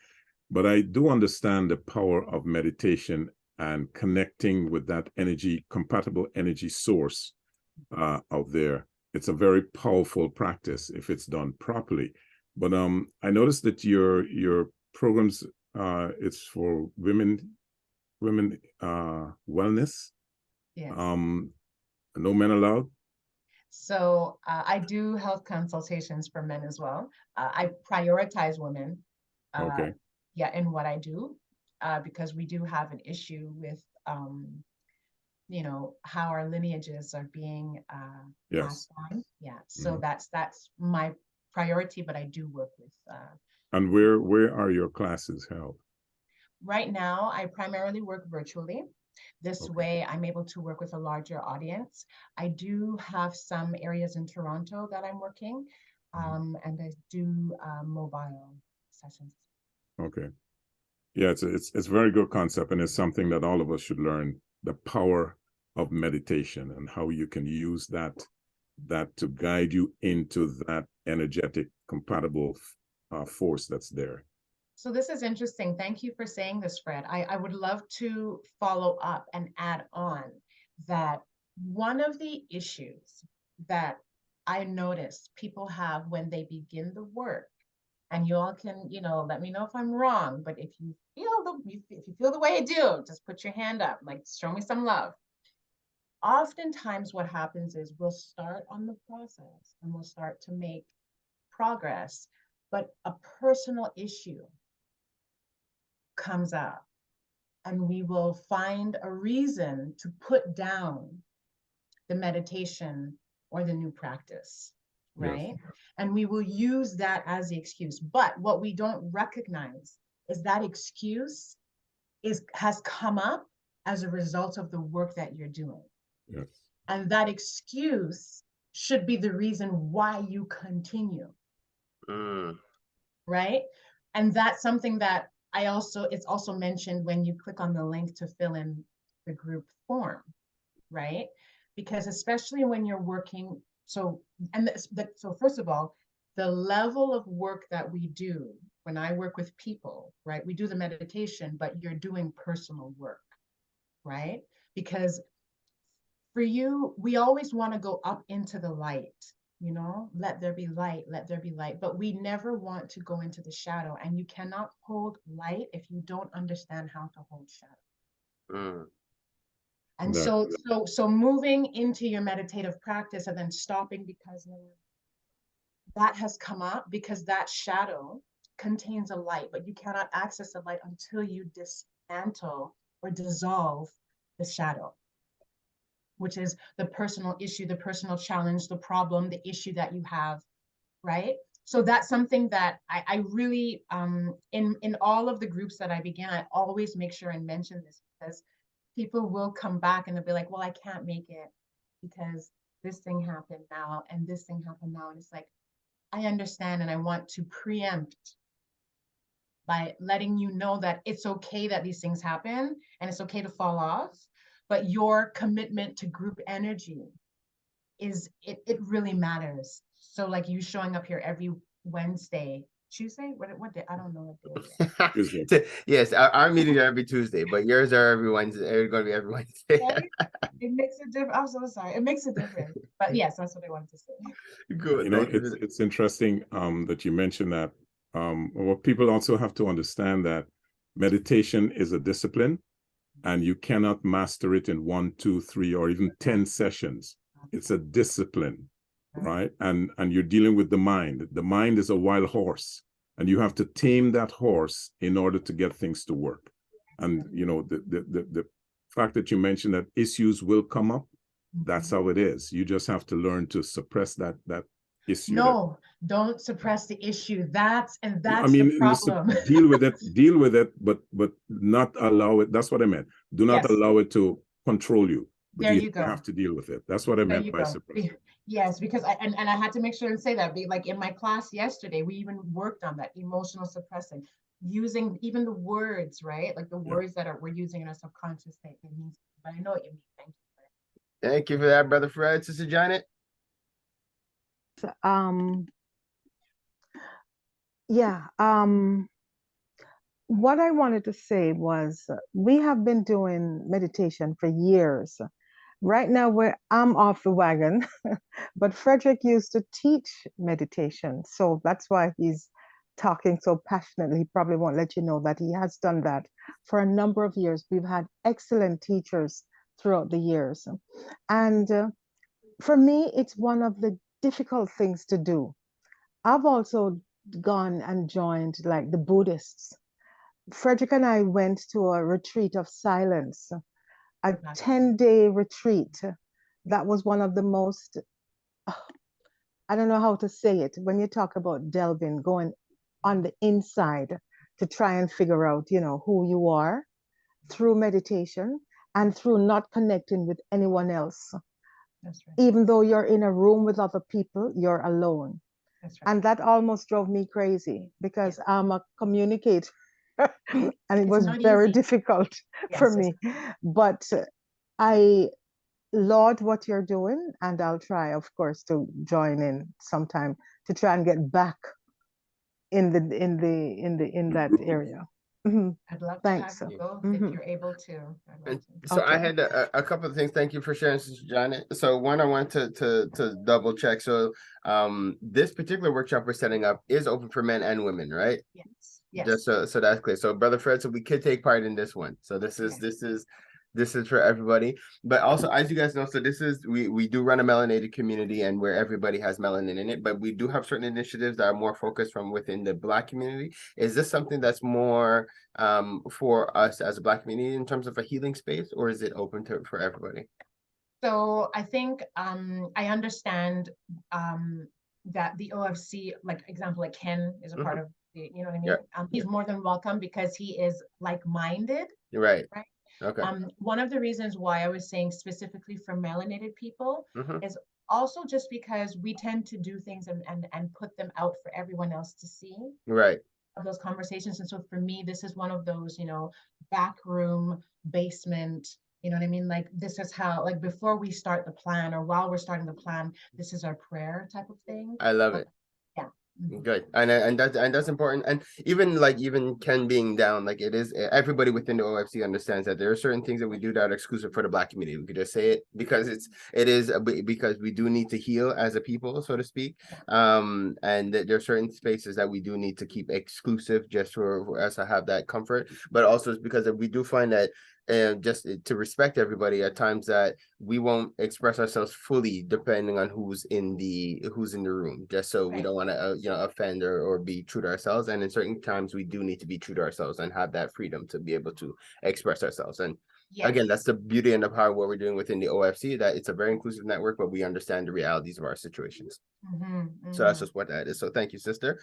but I do understand the power of meditation and connecting with that compatible energy source out there. It's a very powerful practice if it's done properly. But I noticed that your programs, it's for women wellness.
Yes.
No men allowed.
So I do health consultations for men as well. I prioritize women.
Okay.
Yeah, in what I do. Because we do have an issue with, how our lineages are being passed on. Yeah, so that's my priority, but I do work with.
And where are your classes held?
Right now, I primarily work virtually. This way, I'm able to work with a larger audience. I do have some areas in Toronto that I'm working, and I do mobile sessions.
Okay. Yeah, it's a very good concept, and it's something that all of us should learn, the power of meditation and how you can use that to guide you into that energetic, compatible force that's there.
So this is interesting. Thank you for saying this, Fred. I would love to follow up and add on that one of the issues that I notice people have when they begin the work, and you all can, let me know if I'm wrong, but if you feel the way I do, just put your hand up, like show me some love. Oftentimes what happens is we'll start on the process and we'll start to make progress, but a personal issue comes up and we will find a reason to put down the meditation or the new practice. Right? Yes. And we will use that as the excuse. But what we don't recognize is that excuse has come up as a result of the work that you're doing.
Yes.
And that excuse should be the reason why you continue. Right? And that's something that it's also mentioned when you click on the link to fill in the group form, right? Because especially when you're working, so first of all, the level of work that we do when I work with people, right? We do the meditation, but you're doing personal work, right? Because for you, we always want to go up into the light, let there be light, let there be light, but we never want to go into the shadow, and you cannot hold light if you don't understand how to hold shadow. And so moving into your meditative practice and then stopping because that has come up, because that shadow contains a light, but you cannot access the light until you dismantle or dissolve the shadow, which is the personal issue, the personal challenge, the problem, the issue that you have, right? So that's something that I really, in all of the groups that I begin, I always make sure and mention this, because people will come back and they'll be like, well, I can't make it because this thing happened now and this thing happened now. And it's like, I understand, and I want to preempt by letting you know that it's okay that these things happen and it's okay to fall off, but your commitment to group energy it really matters. So like you showing up here every Wednesday, Tuesday, what day? I don't know what day.
Yes, our meetings are every Tuesday, but yours are every Wednesday. They're going to be every Wednesday.
It makes a difference. I'm so sorry. It makes a difference. But yes, that's what I wanted to say.
Good.
You know, it's interesting that you mentioned that. What people also have to understand that meditation is a discipline, and you cannot master it in 1, 2, 3, or even 10 sessions. It's a discipline, right? And you're dealing with the mind. The mind is a wild horse, and you have to tame that horse in order to get things to work. And you know, the fact that you mentioned that issues will come up, that's how it is. You just have to learn to suppress that issue.
No, don't suppress the issue. That's
I
the problem.
deal with it, but not allow it. That's what I meant. Do not allow it to control you. But
There you go.
have to deal with it. That's what I meant by suppressing.
Yes, because I had to make sure and say that. Like in my class yesterday, we even worked on that emotional suppressing, using even the words, right? Like the words that we're using in our subconscious state. It means, but I know what you mean. Thank you.
Thank you for that, Brother Fred. Sister Janet.
What I wanted to say was we have been doing meditation for years. Right now I'm off the wagon, but Frederick used to teach meditation. So that's why he's talking so passionately. He probably won't let you know that he has done that for a number of years. We've had excellent teachers throughout the years. And for me, it's one of the difficult things to do. I've also gone and joined like the Buddhists. Frederick and I went to a retreat of silence, a 10-day retreat. That was one of the most, I don't know how to say it. When you talk about delving, going on the inside to try and figure out, you know, who you are through meditation and through not connecting with anyone else.
That's right.
Even though you're in a room with other people, you're alone.
That's right.
And that almost drove me crazy because I'm a communicator and it was very difficult for me. But I laud what you're doing, and I'll try, of course, to join in sometime to try and get back in that area.
I'd love
Thanks.
to have you both if you're able to.
So I had a couple of things. Thank you for sharing, Sister Janet. So one, I want to double check. So this particular workshop we're setting up is open for men and women, right?
Yes. Yes.
Just so that's clear. So Brother Fred, so we could take part in this one. So this is for everybody. But also, as you guys know, so this is we do run a melanated community and where everybody has melanin in it, but we do have certain initiatives that are more focused from within the Black community. Is this something that's more for us as a Black community in terms of a healing space, or is it open for everybody?
So I think I understand that the OFC, like example, like Ken is a part of the, you know what I mean?
Yeah.
He's more than welcome because he is like-minded.
Right.
Right.
Okay.
One of the reasons why I was saying specifically for melanated people is also just because we tend to do things and put them out for everyone else to see.
Right.
Of those conversations. And so for me, this is one of those, you know, back room, basement, you know what I mean? Like this is how, like before we start the plan or while we're starting the plan, this is our prayer type of thing.
I love it.
Yeah.
Good. And that's important. And even Ken being down, like it is, everybody within the OFC understands that there are certain things that we do that are exclusive for the Black community. We could just say it because because we do need to heal as a people, so to speak. And there are certain spaces that we do need to keep exclusive just for us to have that comfort. But also it's because we do find that and just to respect everybody at times that we won't express ourselves fully depending on who's in the room, just so we don't want to offend or be true to ourselves. And in certain times we do need to be true to ourselves and have that freedom to be able to express ourselves. And again, that's the beauty and the power of what we're doing within the OFC, that it's a very inclusive network, but we understand the realities of our situations. So that's just what that is. So thank you, sister.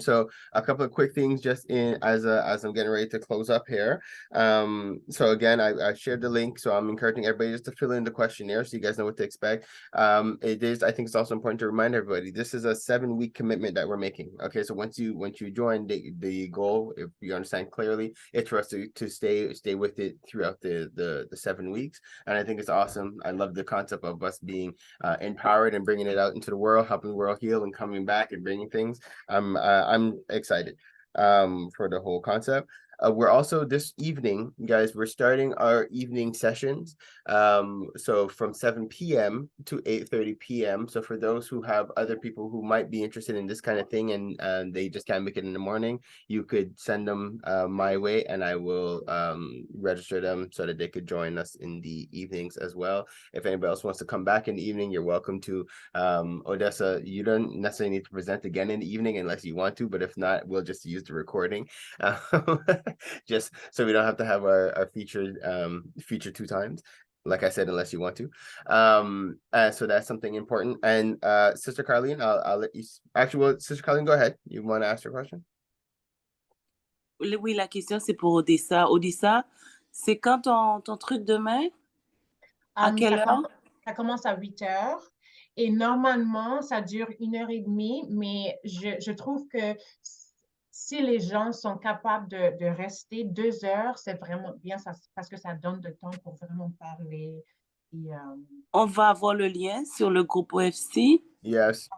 So a couple of quick things just as I'm getting ready to close up here. So again, I shared the link, so I'm encouraging everybody just to fill in the questionnaire so you guys know what to expect. I think it's also important to remind everybody, this is a 7-week commitment that we're making. Okay, so once you join, the goal, if you understand clearly, it's for us to stay with it throughout the 7 weeks. And I think it's awesome. I love the concept of us being empowered and bringing it out into the world, helping the world heal and coming back and bringing things. I'm excited for the whole concept. We're also this evening, guys, we're starting our evening sessions. So from 7 p.m. to 8:30 p.m. So for those who have other people who might be interested in this kind of thing and they just can't make it in the morning, you could send them my way and I will register them so that they could join us in the evenings as well. If anybody else wants to come back in the evening, you're welcome to. Odessa, you don't necessarily need to present again in the evening unless you want to, but if not, we'll just use the recording. Just so we don't have to have our feature 2 times, like I said, unless you want to. So that's something important. And Sister Carleen, I'll let you actually, well, Sister Carleen, go ahead. You want to ask your question?
Oui, la question c'est pour Odessa. Odessa, c'est quand ton truc demain? À quelle heure?
Ça commence à 8h. Et normalement, ça dure 1h30, mais je trouve que si les gens sont capables de rester 2 heures, c'est vraiment bien, parce que ça donne de temps pour vraiment parler.
On va avoir le lien sur le groupe OFC.
Yes.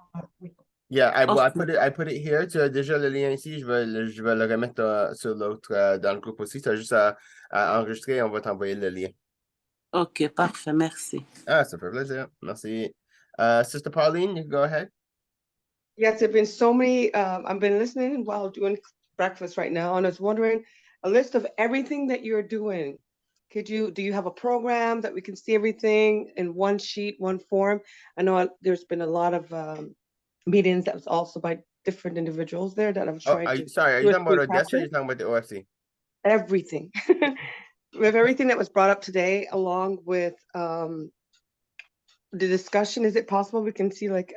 Yeah, I put it here. Tu as déjà le lien ici. Je vais le remettre sur l'autre dans le groupe aussi. Tu as juste à enregistrer et on va t'envoyer le lien.
Ok, parfait, merci.
Ça fait plaisir. Merci. Sister Pauline, you go ahead.
Yes, there have been so many. I've been listening while doing breakfast right now, and I was wondering a list of everything that you're doing. Do you have a program that we can see everything in one sheet, one form? I know there's been a lot of meetings that was also by different individuals there that I've tried to.
Sorry, are you talking about Odessa or are you talking about the OFC?
Everything. With everything that was brought up today, along with the discussion, is it possible we can see like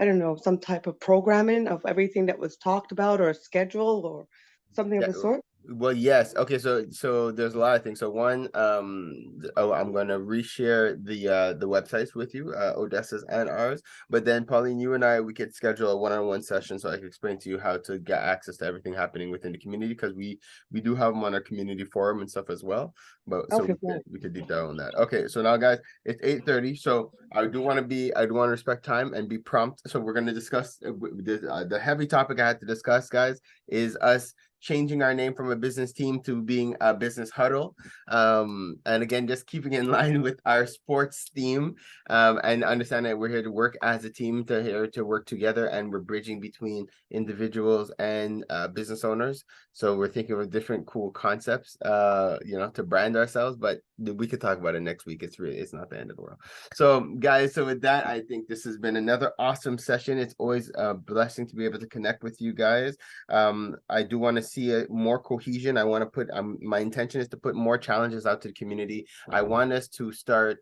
I don't know, some type of programming of everything that was talked about, or a schedule or something of the sort?
Well, yes. Okay, so there's a lot of things. So one, I'm going to reshare the websites with you, Odessa's and ours. But then Pauline, you and we could schedule a one-on-one session so I can explain to you how to get access to everything happening within the community, because we do have them on our community forum and stuff as well. But so we could deep dive on that. Okay, so now guys, it's 8:30. So I do want to respect time and be prompt. So we're going to discuss the heavy topic I had to discuss, guys, is us changing our name from a business team to being a business huddle, and again, just keeping in line with our sports theme, and understand that we're here to work as a team, to work together, and we're bridging between individuals and business owners. So we're thinking of different cool concepts, to brand ourselves, but we could talk about it next week. It's not the end of the world. So guys, so with that, I think this has been another awesome session. It's always a blessing to be able to connect with you guys. I do want to see more cohesion. I want to put my intention is to put more challenges out to the community. I want us to start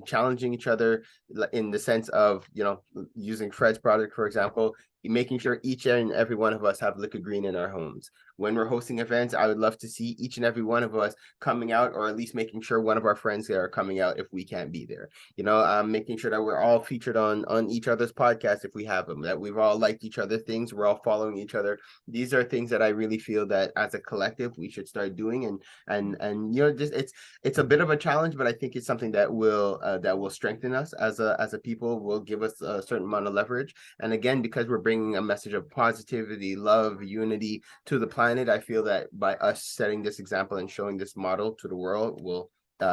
challenging each other in the sense of, using Fred's product, for example, making sure each and every one of us have liquid green in our homes. When we're hosting events, I would love to see each and every one of us coming out, or at least making sure one of our friends there are coming out if we can't be there. Making sure that we're all featured on each other's podcasts if we have them, that we've all liked each other things, we're all following each other. These are things that I really feel that as a collective we should start doing, and just it's a bit of a challenge, but I think it's something that will strengthen us as a people, will give us a certain amount of leverage. And again, because we're bringing a message of positivity, love, unity to the planet, I feel that by us setting this example and showing this model to the world will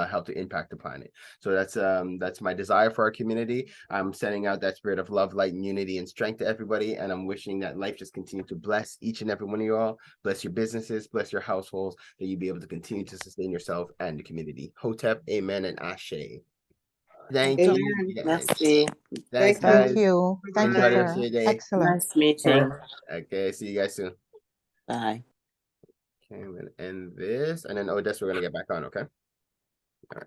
help to impact the planet. So that's my desire for our community. I'm sending out that spirit of love, light, and unity and strength to everybody, and I'm wishing that life just continue to bless each and every one of you all, bless your businesses, bless your households, that you be able to continue to sustain yourself and the community. Hotep, amen, and ashe. Thank
Amen.
you.
Merci.
Thanks, guys.
Thank you. Thank you,
Enjoy the rest of
sir.
your day.
Excellent.
Nice meeting.
Okay, see you guys soon.
Bye.
Okay, I'm gonna end this, and then Odessa, we're gonna get back on, okay?